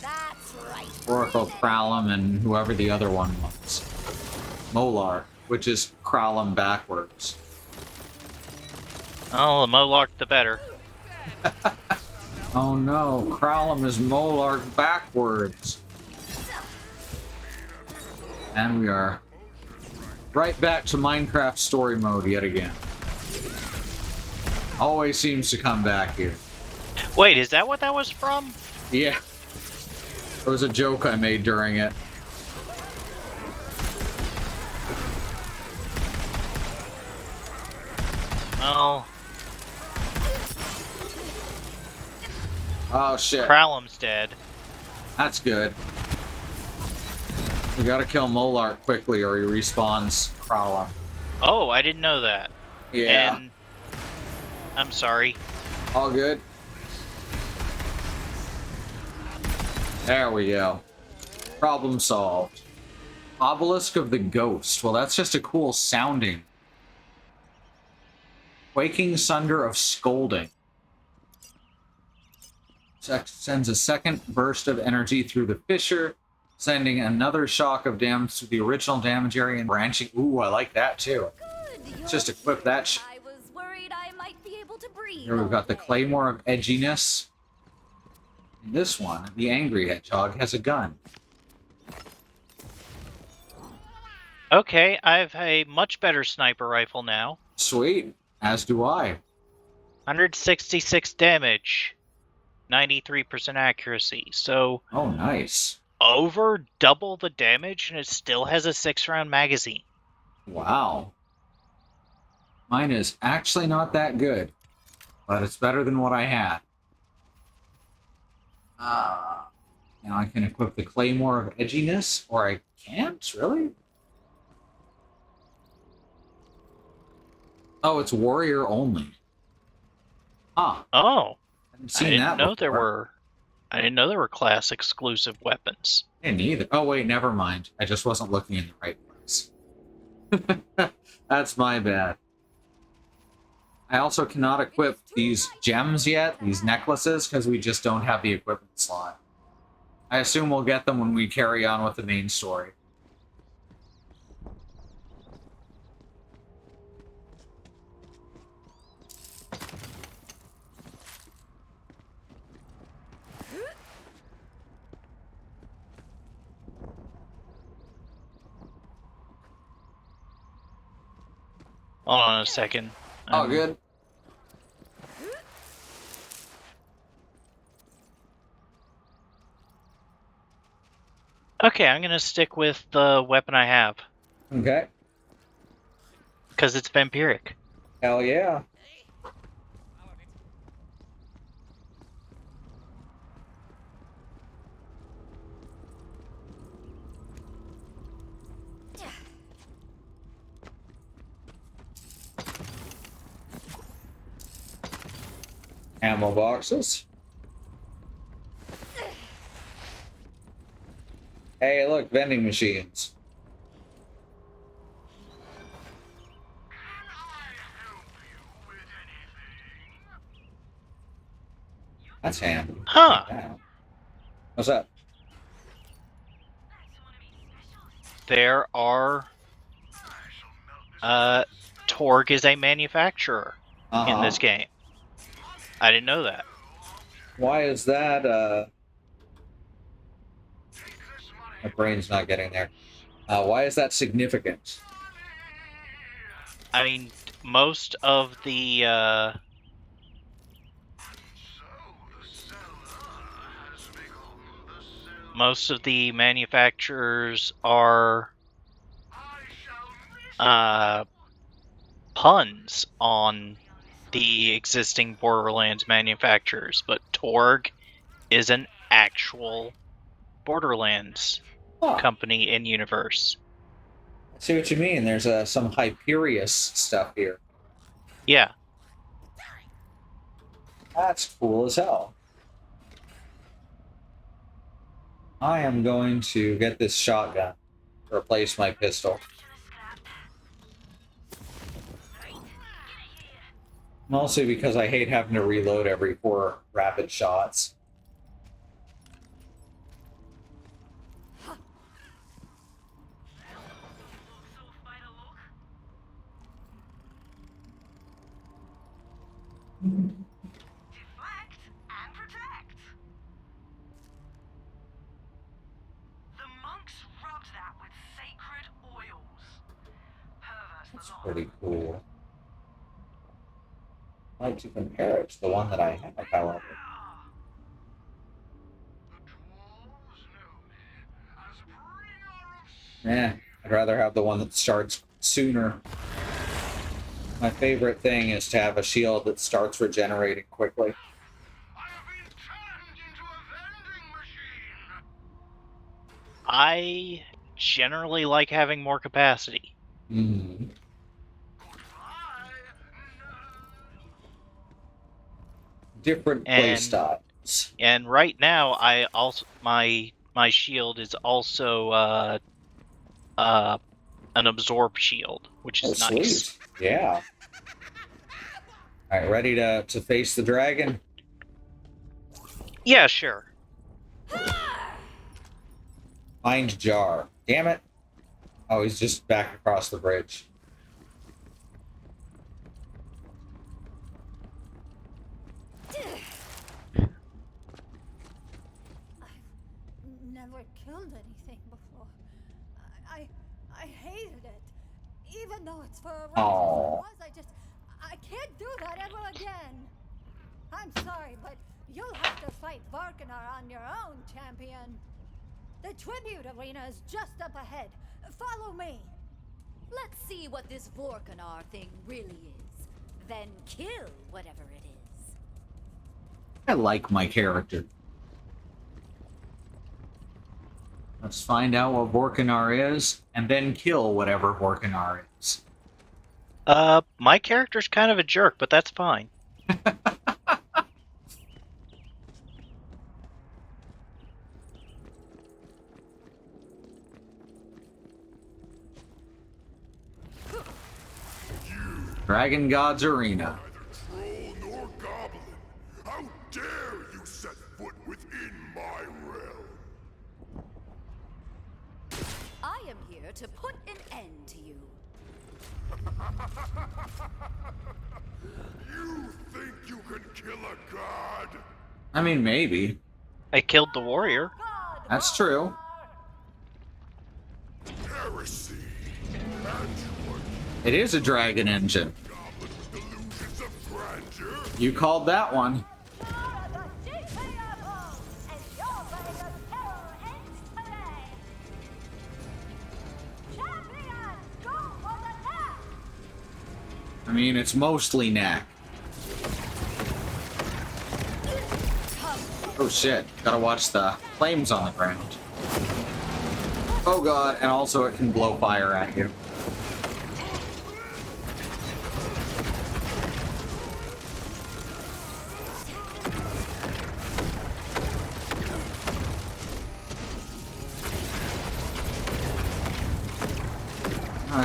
That's right. Oracle Kralum and whoever the other one was. Molar, which is Kralum backwards. Oh, the Molark the better. Oh no, Kralum is Molar backwards. And we are right back to Minecraft story mode yet again. Always seems to come back here. Wait, is that what that was from? Yeah. It was a joke I made during it. Oh, Oh shit. Kralum's dead. That's good. We gotta kill Molark quickly or he respawns Kralum. Oh, I didn't know that. Yeah. And I'm sorry. All good. There we go. Problem solved. Obelisk of the Ghost. Well, that's just a cool sounding. Quaking Sunder of Scolding. Sends a second burst of energy through the fissure, sending another shock of damage to the original damage area and branching. Ooh, I like that too. Good. Just equip that. I was worried I might be able to breathe. Here we've got the Claymore of Edginess. And this one, the Angry Hedgehog, has a gun. Okay, I have a much better sniper rifle now. Sweet. As do I. 166 damage. 93% accuracy. So, Oh, nice. over double the damage, and it still has a 6-round magazine. Wow. Mine is actually not that good, but it's better than what I had. Now I can equip the Claymore of Edginess, or I can't, really? Oh, it's warrior only. Ah, Oh, haven't I seen didn't that know there before. were. I didn't know there were class exclusive weapons. I didn't either. Oh, wait, never mind. I just wasn't looking in the right place. That's my bad. I also cannot equip these gems yet, these necklaces, because we just don't have the equipment slot. I assume we'll get them when we carry on with the main story. Hold on a second. Oh, good. Okay, I'm gonna stick with the weapon I have, Okay. because it's vampiric. Hell yeah. Ammo boxes. Hey, look, vending machines. That's handy. Huh. Yeah. What's that? There are... Torg is a manufacturer in this game. I didn't know that. Why is that, My brain's not getting there. Why is that significant? I mean, most of the, most of the manufacturers are, puns on the existing Borderlands manufacturers, but Torg is an actual Borderlands company in universe. I see what you mean. There's some Hyperius stuff here. Yeah. That's cool as hell. I am going to get this shotgun to replace my pistol. Mostly because I hate having to reload every 4 rapid shots. Deflect and protect. The monks rubbed that with sacred oils. Perverse That's the law. pretty cool. I'd like to compare it to the one that I have, however. I'd rather have the one that starts sooner. My favorite thing is to have a shield that starts regenerating quickly. I generally like having more capacity. Mm. Different And- playstyle. And right now, I also my shield is also an absorb shield, which is nice. Sweet. Yeah. All right, ready to face the dragon? Yeah, sure. Find jar. Damn it. Oh, he's just back across the bridge. I've never killed anything before. I hated it. Even though it's for a Aw. I can't do that ever again. I'm sorry, but you'll have to fight Varkanar on your own, champion. The tribute arena is just up ahead. Follow me. Let's see what this Vorkanar thing really is. Then kill whatever it is. I like my character. Let's find out what Vorkanar is, and then kill whatever Vorkanar is. My character's kind of a jerk, but that's fine. Dragon God's Arena. Neither troll nor goblin. How dare you set foot within my realm? I am here to put an end to you. You think you can kill a god? I mean, maybe. I killed the warrior. That's true. Heresy. And you are It is a dragon engine. goblin with delusions of grandeur? You called that one. I mean, it's mostly neck. Oh shit, gotta watch the flames on the ground. Oh god, and also it can blow fire at you.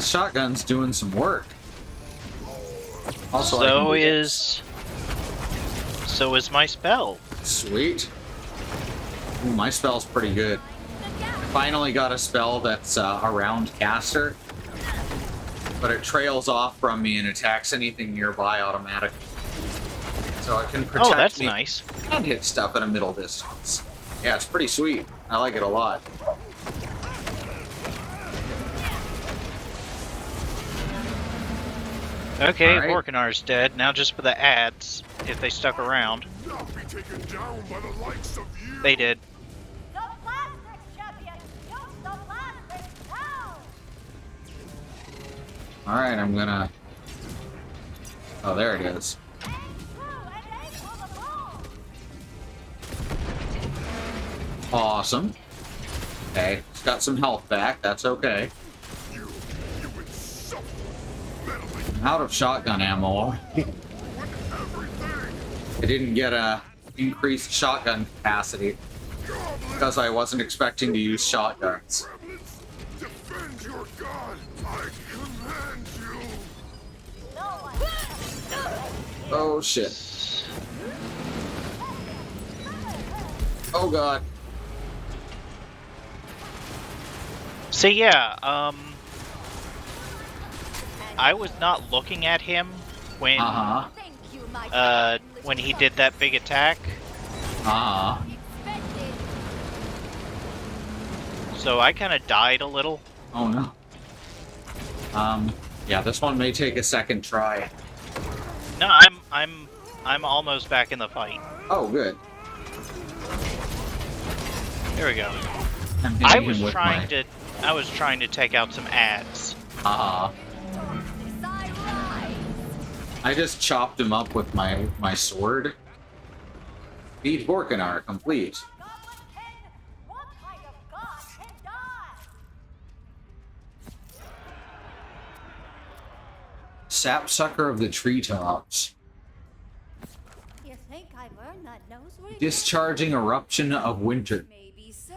Shotgun's doing some work. Also, so is my spell. Sweet. Ooh, my spell's pretty good. I finally got a spell that's a round caster, but it trails off from me and attacks anything nearby automatically. So it can protect Oh, that's me nice. and hit stuff at a middle distance. Yeah, it's pretty sweet. I like it a lot. Okay, All right. Vorkanar's dead. Now just for the ads, if they stuck around. Not be taken down by the likes of you. They did. The plastic champion! Use the plastic now! Alright, I'm gonna... Oh, there it is. Aim true and aim for the ball! Awesome. Okay, it's got some health back. That's okay. You insult meddling I'm out of shotgun ammo. with everything. I didn't get a increased shotgun capacity Goblin because I wasn't expecting to use shotguns. gremlins, defend your god. I command you. No one Oh shit. Oh god. So yeah, I was not looking at him when Uh-huh. Thank you, my when he did that big attack. Uh-huh. expected. So I kind of died a little. Oh no. Yeah, this one may take a second try. No, I'm almost back in the fight. Oh, good. There we go. I'm I hitting was him with trying to take out some ads. Uh-huh. This I rise. I just chopped him up with my sword. Beat Vorkanar complete. Goblin King! What kind of god can die? Sapsucker of the treetops. You think I learned that nose ring? Discharging eruption of winter. Maybe so.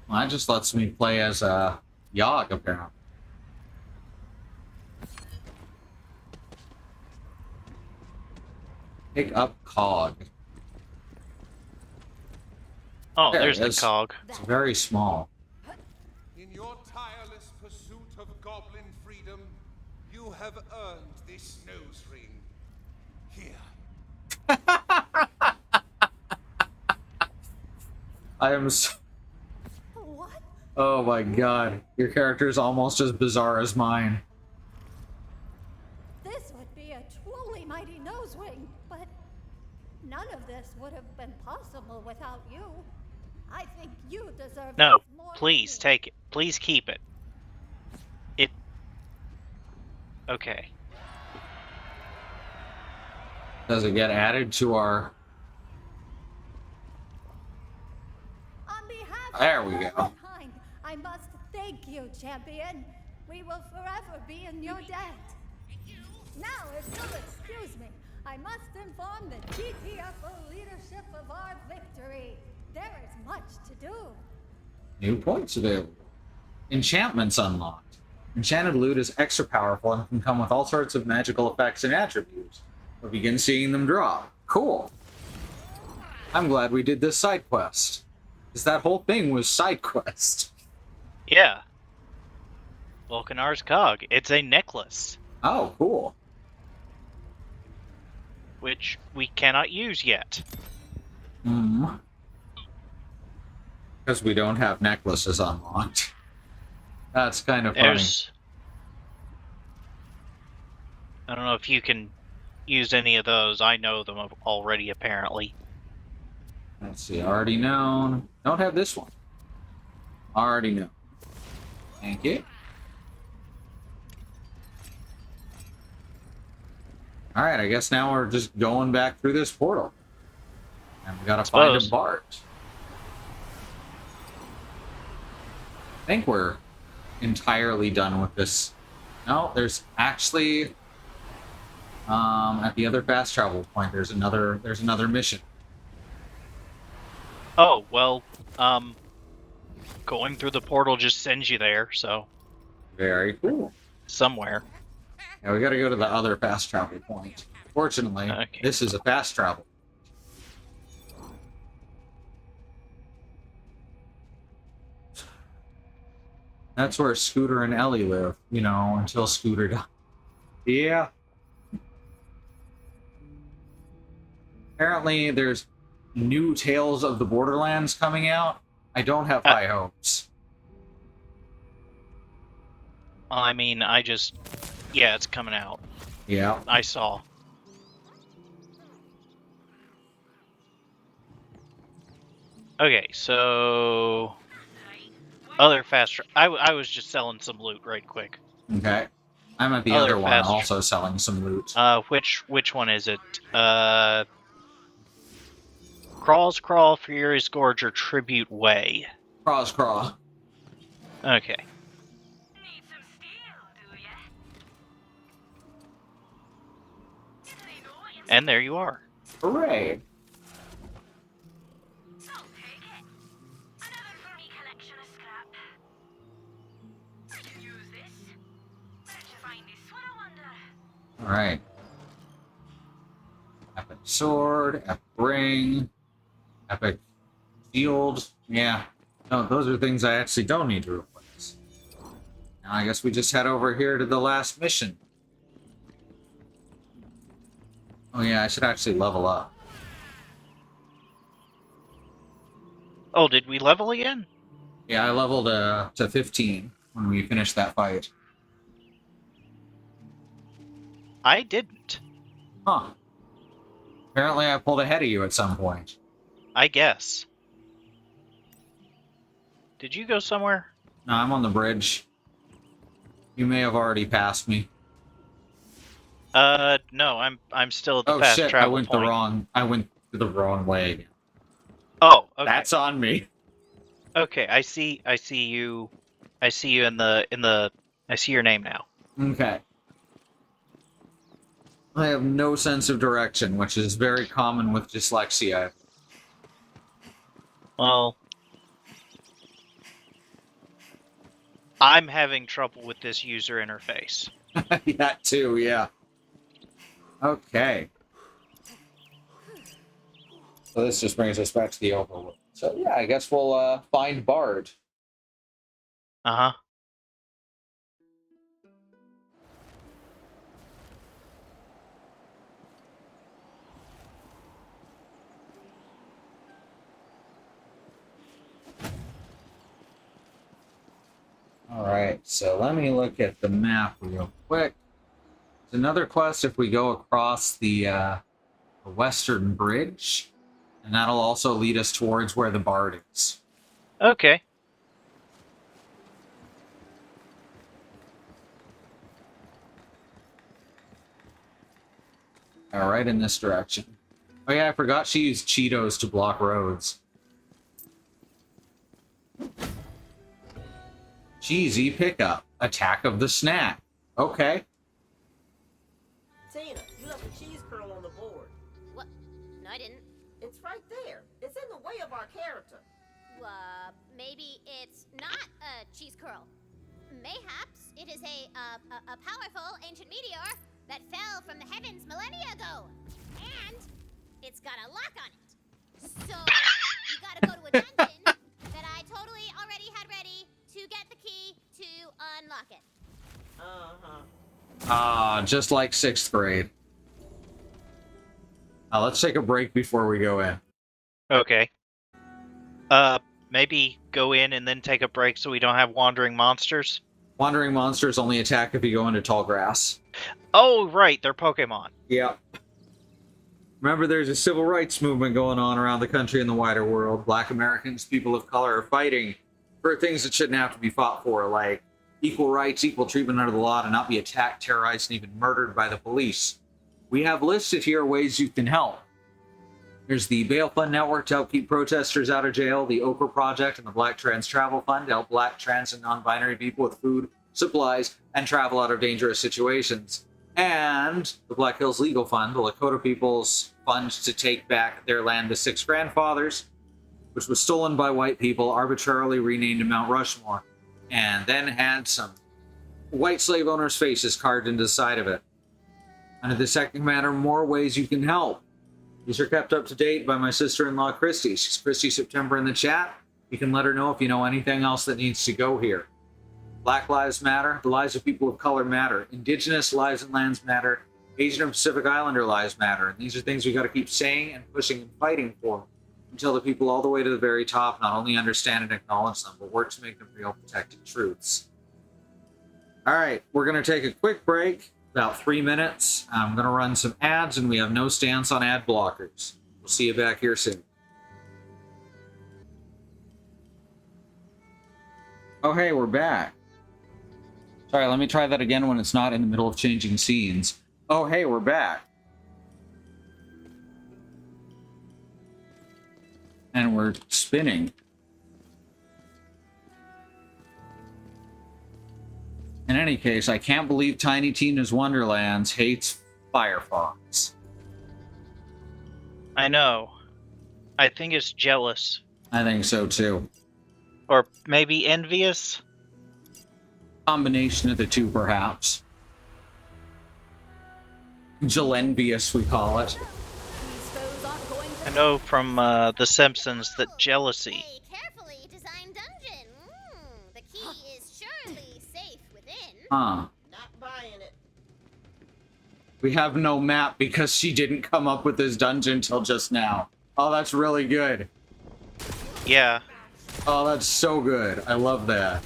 Well, that just lets me play as a Yogg, apparently. Pick up cog. Oh, There there's it the is. cog. It's very small. In your tireless pursuit of goblin freedom, you have earned this nose ring. Here. I am so... What? Oh my god. Your character is almost as bizarre as mine. This would be a truly mighty nose ring, but none of this would have been possible without you. I think you deserve No, this more than please me. take it. Please keep it. It. Okay. Does it get added to our... On behalf There of we go. mankind, I must thank you, champion. We will forever be in your debt. Now, if you'll excuse me, I must inform the GTFO leadership of our victory. There is much to do. New points available. Enchantments unlocked. Enchanted loot is extra powerful and can come with all sorts of magical effects and attributes. We'll begin seeing them drop. Cool. I'm glad we did this side quest. Because that whole thing was side quest. Yeah. Vulcanar's cog. It's a necklace, Oh, cool. which we cannot use yet. Because we don't have necklaces unlocked. That's kind of funny. I don't know if you can use any of those. I know them already, apparently. Let's see, already known. Don't have this one. Already know. Thank you. Alright, I guess now we're just going back through this portal. And we gotta find a Suppose. Bart. I think we're entirely done with this. No, there's actually... at the other fast travel point, there's another mission. Oh, well, going through the portal just sends you there, so Very cool. somewhere. Yeah, we gotta go to the other fast travel point. Fortunately, Okay. this is a fast travel. That's where Scooter and Ellie live, you know, until Scooter dies. Yeah. Apparently, there's new Tales of the Borderlands coming out. I don't have high hopes. I mean, yeah, it's coming out. Yeah. I saw. Okay, so other I was just selling some loot right quick. Okay. I'm at the Other other one, fast- also selling some loot. Which one is it? Crawls Crawl, Furious Gorge, or Tribute Way? Cross crawl. Okay. Need some steel, do ya? Didn't know what you'd And there you are. Hooray. So take it. Another for me collection of scrap. I can use this. Where'd you find this one, I wonder? Alright. Epic sword, epic ring, epic shield. Yeah. No, those are things I actually don't need to replace. Now I guess we just head over here to the last mission. Oh yeah, I should actually level up. Oh, did we level again? Yeah, I leveled to 15 when we finished that fight. I didn't. Huh. Apparently I pulled ahead of you at some point. I guess. Did you go somewhere? No, I'm on the bridge. You may have already passed me. No, I'm still at the Oh fast shit, travel I went the wrong way again. Oh, okay. That's on me. Okay, I see you I see you I see your name now. Okay. I have no sense of direction, which is very common with dyslexia. Well, I'm having trouble with this user interface. That too, yeah. Okay. So this just brings us back to the overworld. So yeah, I guess we'll find Bard. Uh-huh. Alright, so let me look at the map real quick. There's another quest if we go across the Western Bridge, and that'll also lead us towards where the Bard is. Okay. Alright, in this direction. Oh yeah, I forgot she used Cheetos to block roads. Cheesy pickup. Attack of the snack. Okay. Tina, you left a cheese curl on the board. What? No, I didn't. It's right there. It's in the way of our character. Maybe it's not a cheese curl. Mayhaps it is a powerful ancient meteor that fell from the heavens millennia ago. And it's got a lock on it. So you gotta go to a dungeon that I totally already had ready to get the key to unlock it. Uh-huh. Just like 6th grade. Let's take a break before we go in. Okay. Maybe go in and then take a break so we don't have wandering monsters? Wandering monsters only attack if you go into tall grass. Oh, right, they're Pokemon. Yeah. Remember, there's a civil rights movement going on around the country and the wider world. Black Americans, people of color, are fighting for things that shouldn't have to be fought for, like equal rights, equal treatment under the law, to not be attacked, terrorized, and even murdered by the police. We have listed here ways you can help. There's the Bail Fund Network to help keep protesters out of jail, the Okra Project and the Black Trans Travel Fund to help Black, trans, and non-binary people with food, supplies, and travel out of dangerous situations. And the Black Hills Legal Fund, the Lakota people's fund to take back their land to 6 grandfathers, which was stolen by white people, arbitrarily renamed Mount Rushmore, and then had some white slave owners' faces carved into the side of it. Under the second matter, more ways you can help. These are kept up to date by my sister-in-law, Christy. She's Christy September in the chat. You can let her know if you know anything else that needs to go here. Black Lives Matter. The lives of people of color matter. Indigenous lives and lands matter. Asian and Pacific Islander lives matter. And these are things we got to keep saying and pushing and fighting for until the people all the way to the very top not only understand and acknowledge them, but work to make them real protected truths. All right, we're going to take a quick break. About 3 minutes. I'm going to run some ads, and we have no stance on ad blockers. We'll see you back here soon. Oh, hey, we're back. Sorry, let me try that again when it's not in the middle of changing scenes. Oh, hey, we're back. And we're spinning. In any case, I can't believe Tiny Tina's Wonderlands hates Firefox. I know. I think it's jealous. I think so too. Or maybe envious? Combination of the two, perhaps. Jelenvious, we call it. I know from The Simpsons that jealousy. A carefully designed dungeon. The key is surely safe within. Huh. Not buying it. We have no map because she didn't come up with this dungeon till just now. Oh, that's really good. Yeah. Oh, that's so good. I love that.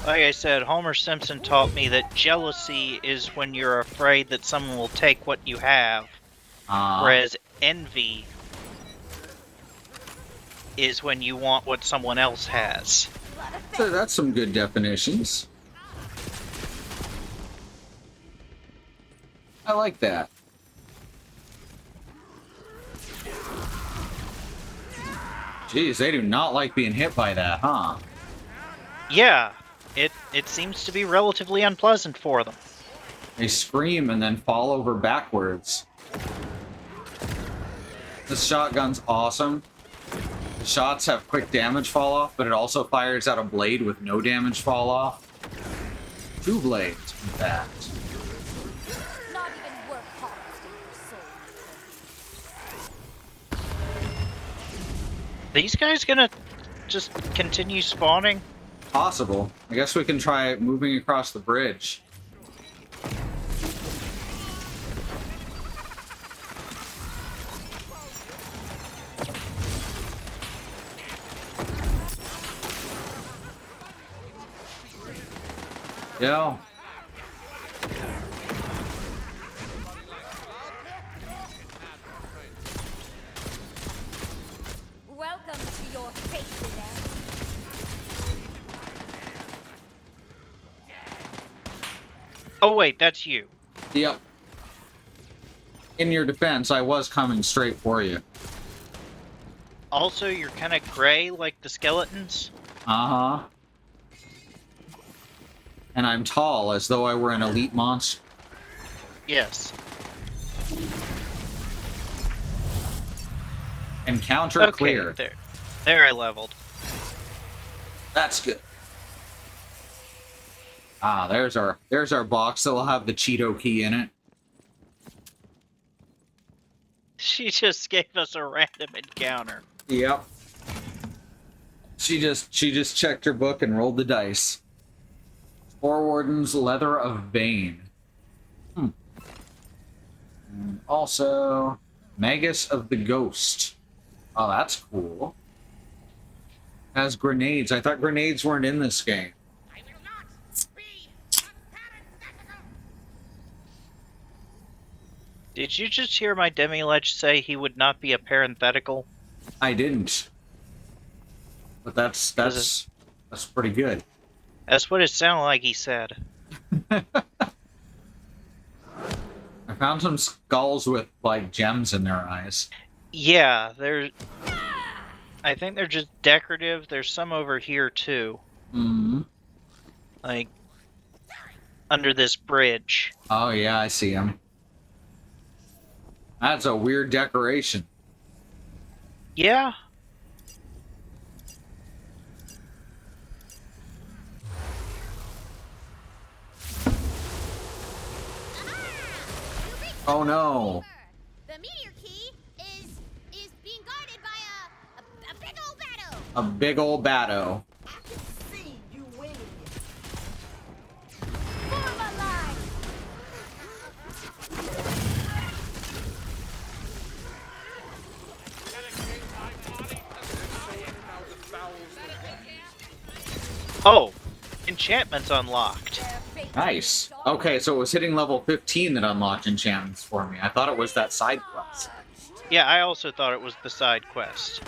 Like I said, Homer Simpson taught me that jealousy is when you're afraid that someone will take what you have, whereas envy is when you want what someone else has. So that's some good definitions. I like that. Jeez, they do not like being hit by that, huh? Yeah, it seems to be relatively unpleasant for them. They scream and then fall over backwards. This shotgun's awesome. The shots have quick damage fall off, but it also fires out a blade with no damage fall off. 2 blades, in fact. Not even worth harvesting your soul. These guys gonna just continue spawning? Possible. I guess we can try moving across the bridge. Yo. Welcome to your fated end. Oh wait, that's you. Yep. In your defense, I was coming straight for you. Also, you're kind of gray like the skeletons. Uh-huh. And I'm tall, as though I were an elite monster. Yes. Encounter Okay, clear. there I leveled. That's good. Ah, there's our box that will have the Cheeto key in it. She just gave us a random encounter. Yep. She just checked her book and rolled the dice. Forewarden's Leather of Bane. And also, Magus of the Ghost. Oh, that's cool. Has grenades. I thought grenades weren't in this game. I will not be parenthetical. Did you just hear my demi-lich say he would not be a parenthetical? I didn't. But that's pretty good. That's what it sounded like he said. I found some skulls with, like, gems in their eyes. Yeah, I think they're just decorative. There's some over here, too. Mm-hmm. Like, under this bridge. Oh, yeah, I see them. That's a weird decoration. Yeah. Oh, no. The meteor key is being guarded by a big old battle. A big old batto. I can see you winning it. For my life. Oh, enchantments unlocked. Nice. Okay, so it was hitting level 15 that unlocked enchantments for me. I thought it was that side quest. Yeah, I also thought it was the side quest.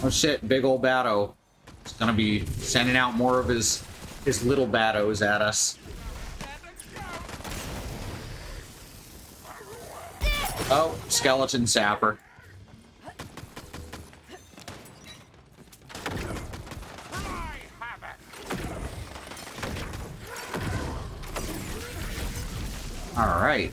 Oh shit, big old batto. He's gonna be sending out more of his little battos at us. Oh, skeleton sapper. All right.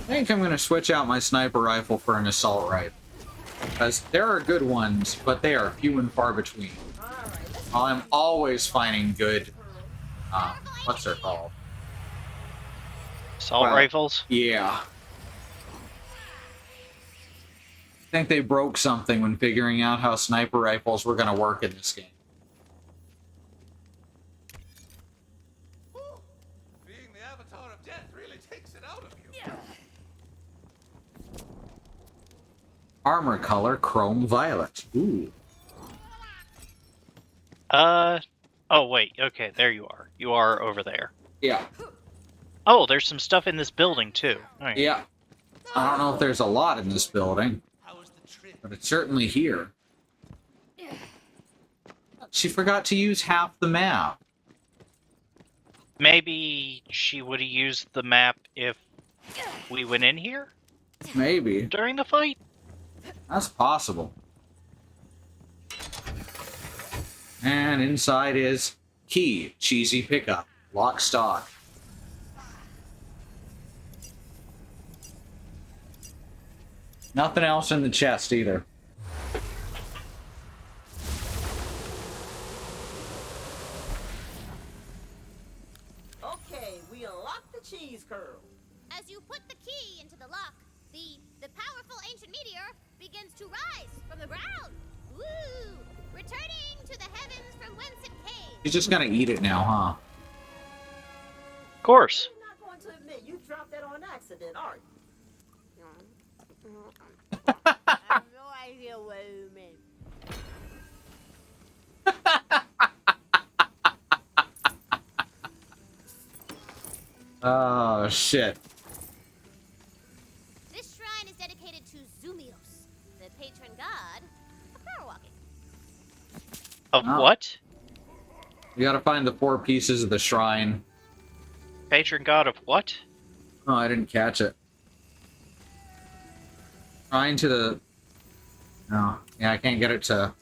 I think I'm going to switch out my sniper rifle for an assault rifle. Because there are good ones, but they are few and far between. I'm always finding good, what's they're called? Assault rifles? Yeah. I think they broke something when figuring out how sniper rifles were going to work in this game. Being the avatar of death really takes it out of you. Armor color, chrome violet. Ooh. Oh wait, okay, there you are. You are over there. Yeah. Oh, there's some stuff in this building, too. Alright. Yeah. I don't know if there's a lot in this building, How was the trip? but it's certainly here. She forgot to use half the map. Maybe she would have used the map if we went in here Maybe. during the fight. That's possible. And inside is key, cheesy pickup, lock stock. Nothing else in the chest either. Okay, we unlocked the cheese curl. As you put the key into the lock, the powerful ancient meteor begins to rise from the ground. Woo! Returning to the heavens from whence it came. She's just gonna eat it now, huh? Of course. You're not going to admit you dropped that on accident, are you? I have no idea what you mean. Oh, shit. This shrine is dedicated to Zumios, the patron god of power walking. Of Oh. what? You gotta find the 4 pieces of the shrine. Patron god of what? Oh, I didn't catch it. Shrine to the... No. Yeah, I can't get it to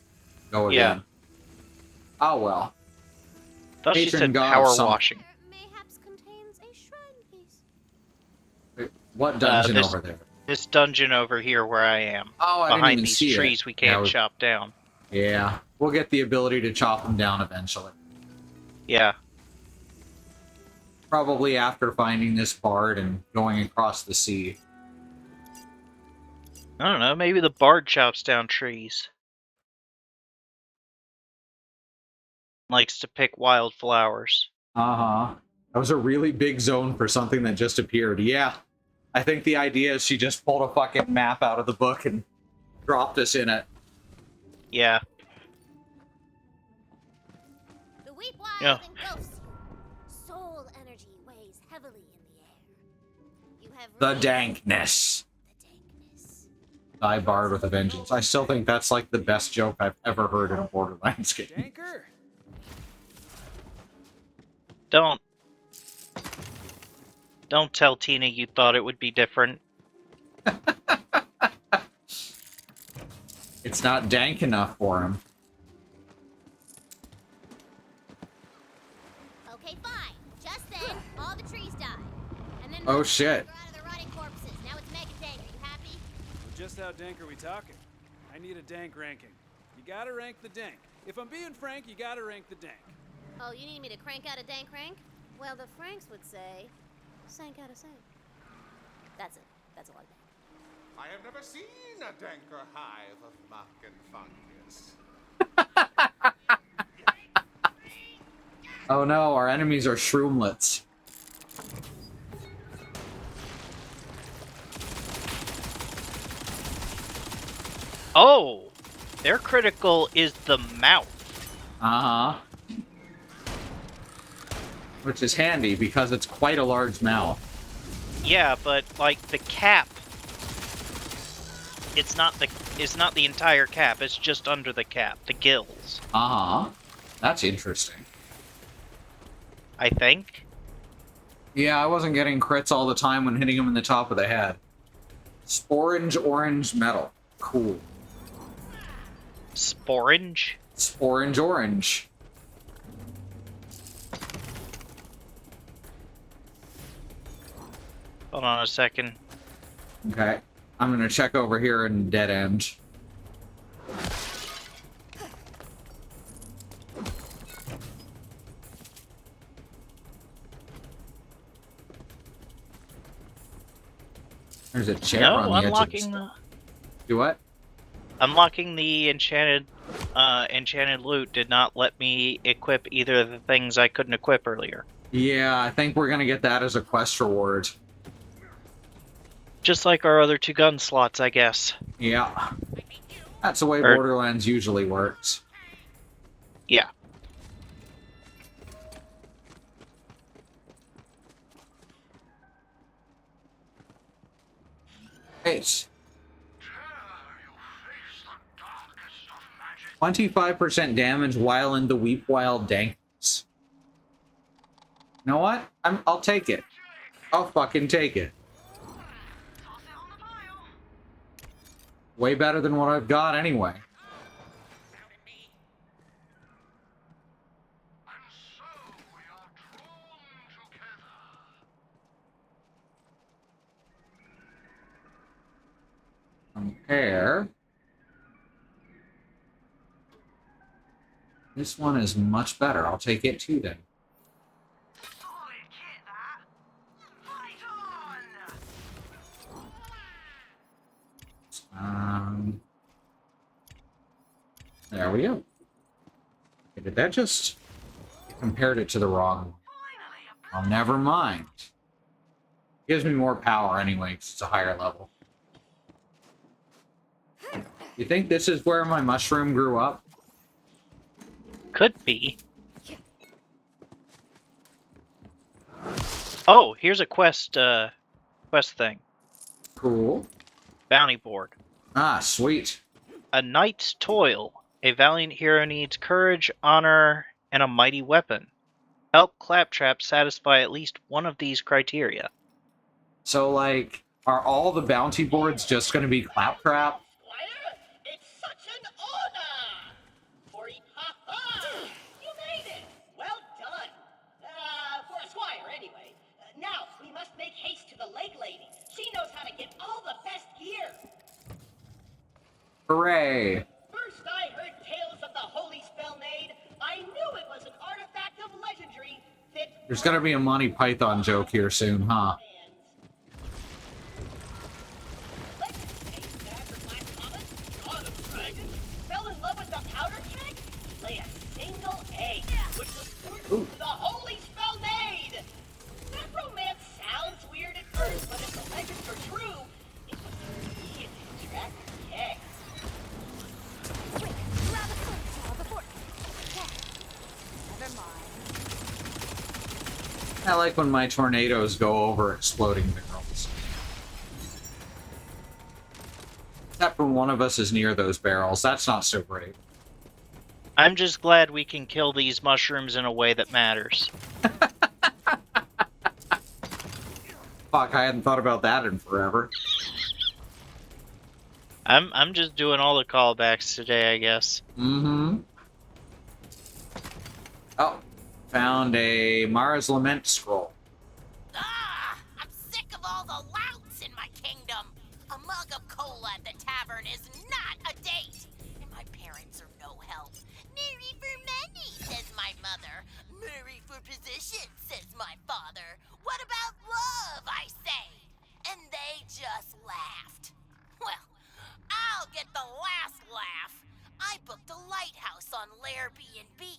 go again. Yeah. Oh, well. Thought she Patron said god power of some- There washing. mayhaps contains a shrine piece. Wait, what dungeon this- over there? This dungeon over here where I am. Oh, I didn't behind even these see trees it. we Yeah, can't chop down. Yeah, we'll get the ability to chop them down eventually. Yeah. Probably after finding this bard and going across the sea. I don't know, maybe the bard chops down trees. Likes to pick wildflowers. Uh-huh. That was a really big zone for something that just appeared. Yeah. I think the idea is she just pulled a fucking map out of the book and dropped us in it. Yeah. The weep wild Yeah. engulfs you. Soul energy weighs heavily in the air. You have The raised dankness. the dankness. Die bard with a vengeance. I still think that's like the best joke I've ever heard in a Borderlands game. Danker? Don't tell Tina you thought it would be different. It's not dank enough for him. Okay, fine. Just then, all the trees died. And then Oh, most shit. grew out of the rotting corpses. Now it's Meg and Dank. Are you happy? Just how dank are we talking? I need a dank ranking. You gotta rank the dank. If I'm being frank, you gotta rank the dank. Oh, you need me to crank out a dank rank? Well, the Franks would say, sank out a sank. That's it. That's all I think. I have never seen a danker hive of muck and fungus. Oh no, our enemies are shroomlets. Oh! Their critical is the mouth. Uh-huh. Which is handy because it's quite a large mouth. Yeah, but like the cap. It's not the entire cap, it's just under the cap, the gills. Uh-huh. That's interesting. I think. Yeah, I wasn't getting crits all the time when hitting him in the top of the head. Sporange orange metal. Cool. Sporange? Sporange orange. Hold on a second. Okay. I'm gonna check over here in dead end. There's a chair No, on the edge of unlocking this. the Do what? unlocking the enchanted loot did not let me equip either of the things I couldn't equip earlier. Yeah, I think we're gonna get that as a quest reward. Just like our other 2 gun slots, I guess. Yeah. That's the way Or- Borderlands usually works. Yeah. It's 25% damage while in the Weep Wild Dankness. You know what? I'll take it. I'll fucking take it. Way better than what I've got anyway. Compare. This one is much better. I'll take it too then. There we go. Okay, did that just compared it to the wrong one? Oh, never mind. Gives me more power anyway, because it's a higher level. You think this is where my mushroom grew up? Could be. Oh, here's a quest thing. Cool. Bounty board. Ah, sweet. A knight's toil. A valiant hero needs courage, honor, and a mighty weapon. Help Claptrap satisfy at least one of these criteria. So, like, are all the bounty boards just going to be Claptrap? It's such an honor! You made it! Well done! For a squire, anyway. Now, we must make haste to the lake lady. She knows how to get all the best gear. Hooray! First I heard tales of the Holy Spellnade. I knew it was an artifact of legendary fit. There's going to be a Monty Python joke here soon, huh? Fell in love with the powder keg? Lay a single egg, which was Ooh. the Holy Spellnade. That romance sounds weird at first, but if the legends are true, it was the key to track the keg. Quick, grab a sword saw before. Never mind. I like when my tornadoes go over exploding barrels. Except when one of us is near those barrels. That's not so great. I'm just glad we can kill these mushrooms in a way that matters. Fuck, I hadn't thought about that in forever. I'm just doing all the callbacks today, I guess. Mm-hmm. Oh, found a Mara's Lament scroll. Ah, I'm sick of all the louts in my kingdom. A mug of cola at the tavern is not a date, and my parents are no help. Marry for money, says my mother. Marry for position, says my father. What about love, I say? And they just laughed. Well, I'll get the last laugh. I booked a lighthouse on L'Airbnb.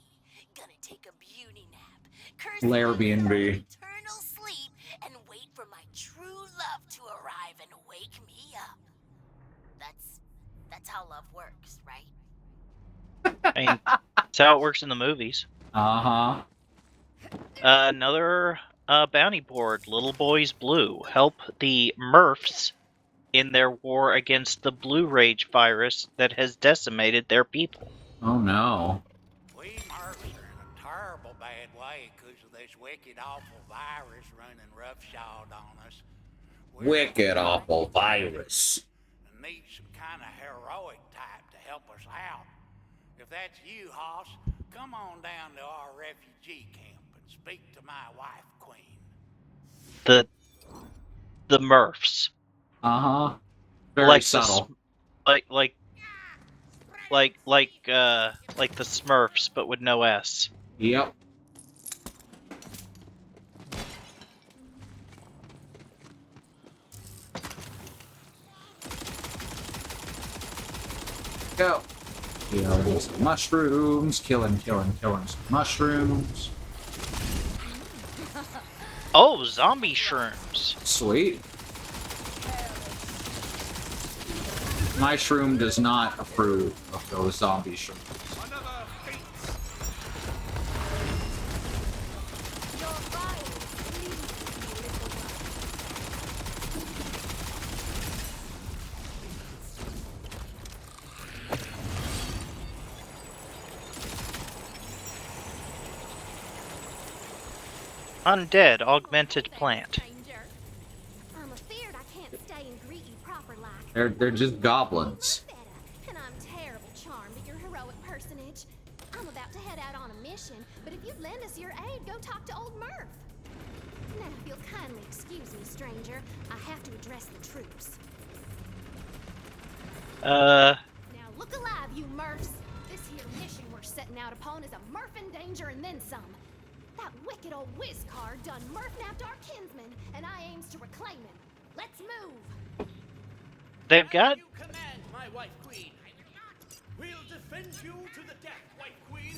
Gonna take a beauty nap, curse L'Airbnb. eternal sleep, and wait for my true love to arrive and wake me up. That's how love works, right? I mean, that's how it works in the movies. Uh-huh. Another bounty board, Little Boys Blue. Help the Murphs in their war against the Blue Rage virus that has decimated their people. Oh no. We Murphs are in a terrible bad way because of this wicked, awful virus running roughshod on us. We're Wicked awful virus. and need some kind of heroic type to help us out. If that's you, Hoss, come on down to our refugee camp and speak to my wife, Queen. The Murphs. Uh-huh. Very Like subtle. Like the Smurfs, but with no S. Yep. Go. Killing some mushrooms. Killing some mushrooms. Oh, zombie shrooms. Sweet. My shroom does not approve of those zombie shrooms. Another fate. Your fire leads me, little Undead augmented plant. Stranger. I'm afeard I can't stay and greet you proper like. They're just goblins. And I'm terrible charmed at your heroic personage. I'm about to head out on a mission, but if you'd lend us your aid, go talk to old Murph. Now, if you'll kindly excuse me, stranger, I have to address the troops. Now look alive, you Murphs. This here mission we're setting out upon is a Murph in danger and then some. That wicked old whiz card done Murph-napped our kinsman, and I aims to reclaim him. Let's move. They've got... You command, my wife queen. We'll defend you to the death, wife queen.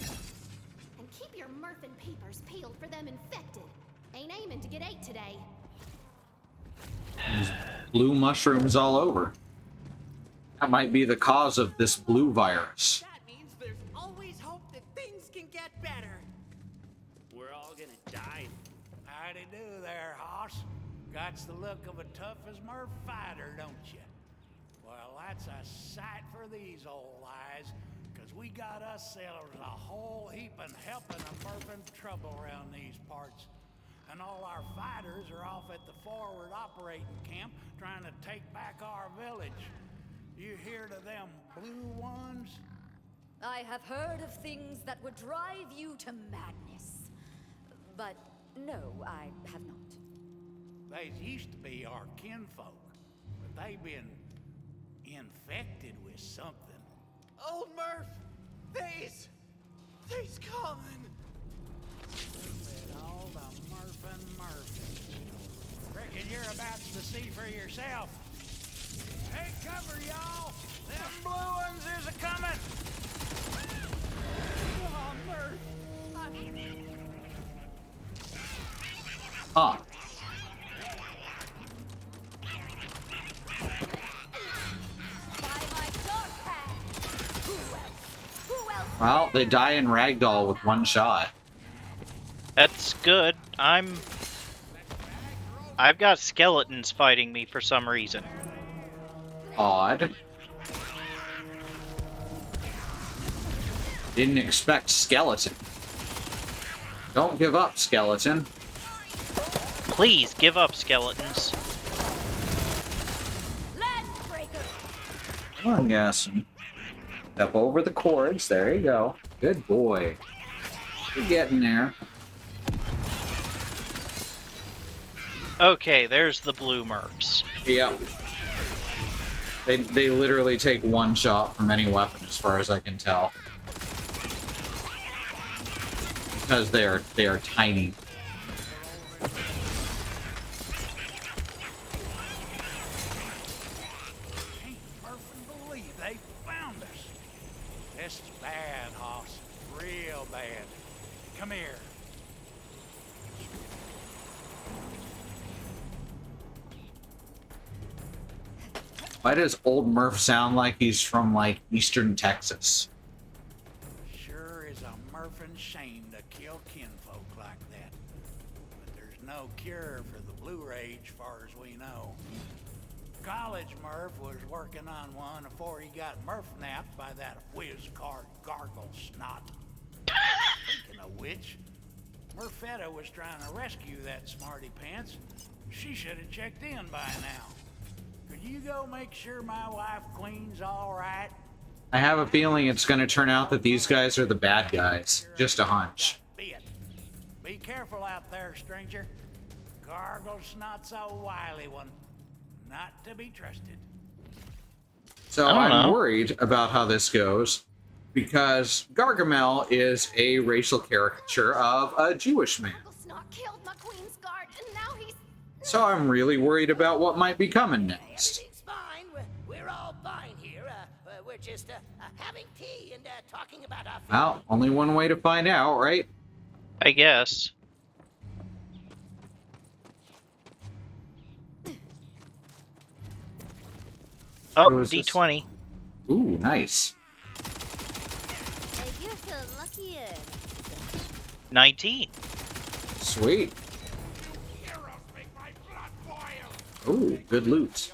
And keep your Murphin peepers peeled for them infected. Ain't aiming to get ate today. There's blue mushrooms all over. That might be the cause of this blue virus. That means there's always hope that things can get better. We're all gonna die. Howdy do there, hoss. Got's the look of a tough as Murph fighter, don't you? Well, that's a sight for these old eyes, 'cause we got ourselves a whole heapin' helpin' of Murphin trouble around these parts. And all our fighters are off at the forward operating camp trying to take back our village. You hear to them blue ones? I have heard of things that would drive you to madness. But no, I have not. They used to be our kinfolk, but they've been infected with something. Old Murph, they's coming. Stupid old Murphin. Reckon you're about to see for yourself. Take cover, y'all. Them blue ones is a-coming. Oh, Murph. Huh. Well, they die in ragdoll with one shot. That's good. I've got skeletons fighting me for some reason. Odd. Didn't expect skeleton. Don't give up, skeleton. Please give up, skeletons. Come on, Yassen. Step over the cords. There you go. Good boy. You're getting there. Okay, there's the blue Murphs. Yep. They literally take one shot from any weapon, as far as I can tell. Because they are tiny. Can't believe they found us. This is bad, hoss. Real bad. Come here. Why does old Murph sound like he's from, like, eastern Texas? Sure is a Murphin shame to kill kinfolk like that. But there's no cure for the blue rage, far as we know. College Murph was working on one before he got Murph-napped by that whiz-card gargle snot. Speaking of which, Murfetta was trying to rescue that smarty pants. She should have checked in by now. Could you go make sure my wife Queen's all right? I have a feeling it's going to turn out that these guys are the bad guys. Just a hunch. Be careful out there, stranger. Gargle snot's a wily one. Not to be trusted. So I'm worried about how this goes, because Gargamel is a racial caricature of a Jewish man. Killed my queen's guard, and now he's... So I'm really worried about what might be coming next. Everything's fine. We're all fine here. We're just having tea and talking about our... Well, only one way to find out, right? I guess. Oh, D20. Ooh, nice. Hey, you're feeling luckier. 19. Sweet. Ooh, good loot.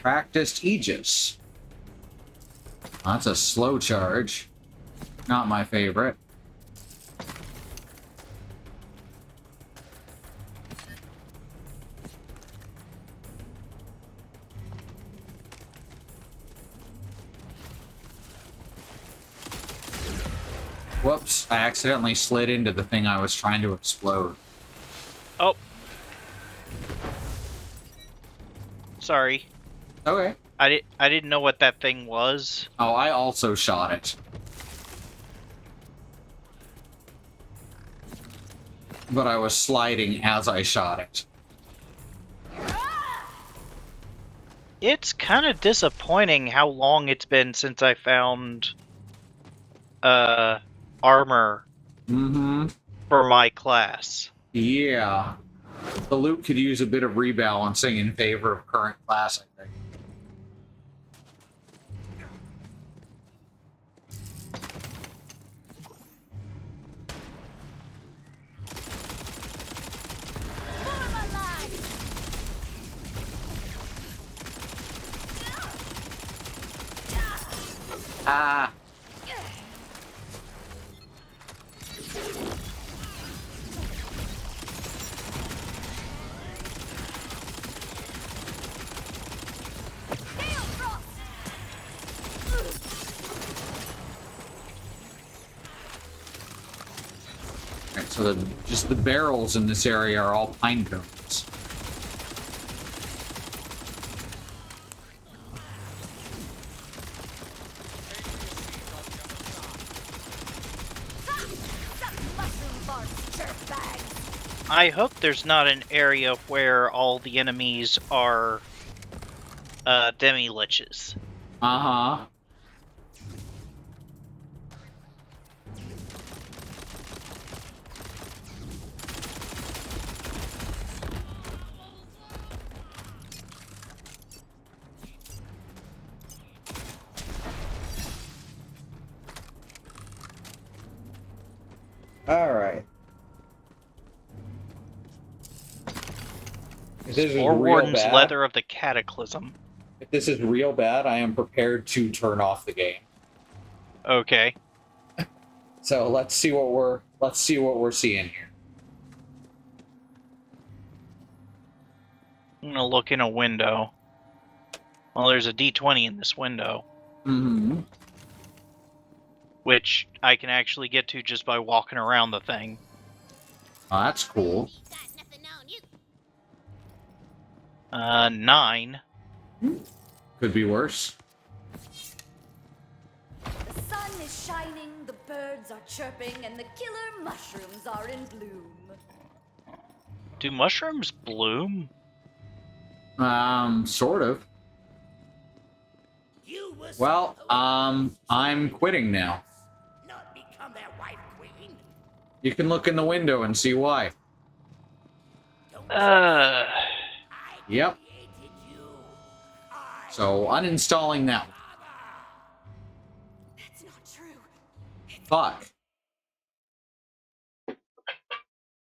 Practiced Aegis. That's a slow charge. Not my favorite. Whoops, I accidentally slid into the thing I was trying to explode. Oh. Sorry. Okay. I didn't know what that thing was. Oh, I also shot it. But I was sliding as I shot it. It's kind of disappointing how long it's been since I found armor for my class. Yeah. The loot could use a bit of rebalancing in favor of current class, I think. Ah. Alright, so just the barrels in this area are all pine cones. I hope there's not an area where all the enemies are demi-liches. Uh-huh. All right. If this is real Warden's bad, Leather of the Cataclysm. if this is real bad, I am prepared to turn off the game. Okay. So let's see what we're seeing here. I'm gonna look in a window. Well, there's a D20 in this window. Mm-hmm. Which I can actually get to just by walking around the thing. Oh, that's cool. 9. Could be worse. The sun is shining, the birds are chirping, and the killer mushrooms are in bloom. Do mushrooms bloom? Sort of. Well, I'm quitting now. Not become their wife queen. You can look in the window and see why. Yep. So, uninstalling that. That's not true. Fuck.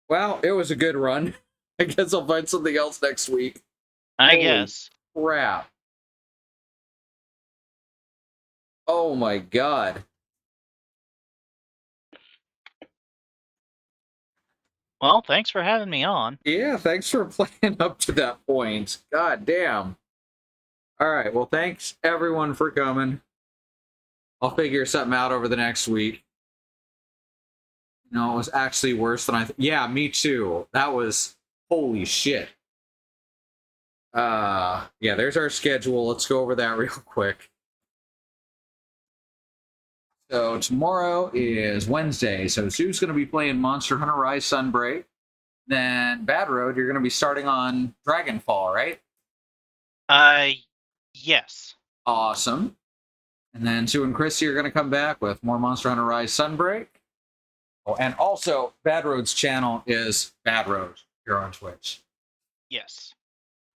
Well, it was a good run. I guess I'll find something else next week. I guess. Crap. Oh my god. Well, thanks for having me on. Yeah, thanks for playing up to that point. God damn. Alright, well, thanks everyone for coming. I'll figure something out over the next week. No, it was actually worse than yeah, me too. That was... Holy shit. Yeah, there's our schedule. Let's go over that real quick. So tomorrow is Wednesday, so Sue's going to be playing Monster Hunter Rise Sunbreak. Then Badroad, you're going to be starting on Dragonfall, right? Yes. Awesome. And then Sue and Chrissy are going to come back with more Monster Hunter Rise Sunbreak. Oh, and also, Badroad's channel is Badroad here on Twitch. Yes.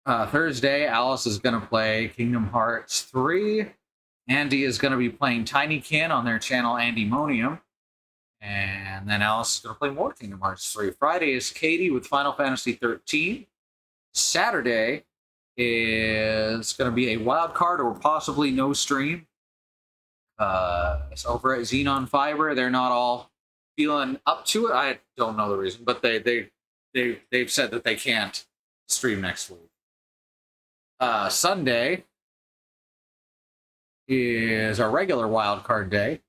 Thursday, Alice is going to play Kingdom Hearts 3. Andy is going to be playing Tiny Kin on their channel, Andymonium. And then Alice is going to play more Kingdom Hearts 3. Friday is Katie with Final Fantasy 13. Saturday, is going to be a wild card or possibly no stream. It's over at Xenon Fiber. They're not all feeling up to it. I don't know the reason, but they've said that they can't stream next week. Sunday is our regular wild card day,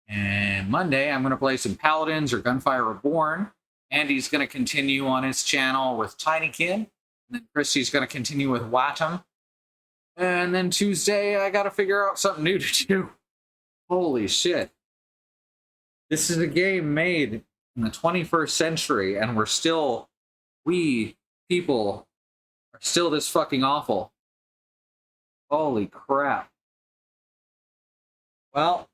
and Monday I'm going to play some Paladins or Gunfire Reborn. Andy's going to continue on his channel with Tinykin, and then Christy's going to continue with Watum, and then Tuesday I got to figure out something new to do. Holy shit. This is a game made in the 21st century, and we people are still this fucking awful. Holy crap. Well,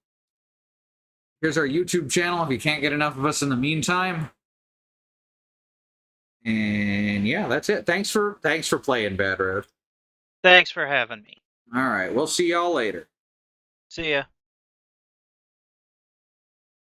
here's our YouTube channel if you can't get enough of us in the meantime. And yeah, that's it. Thanks for playing, Badroad. Thanks for having me. All right, we'll see y'all later. See ya.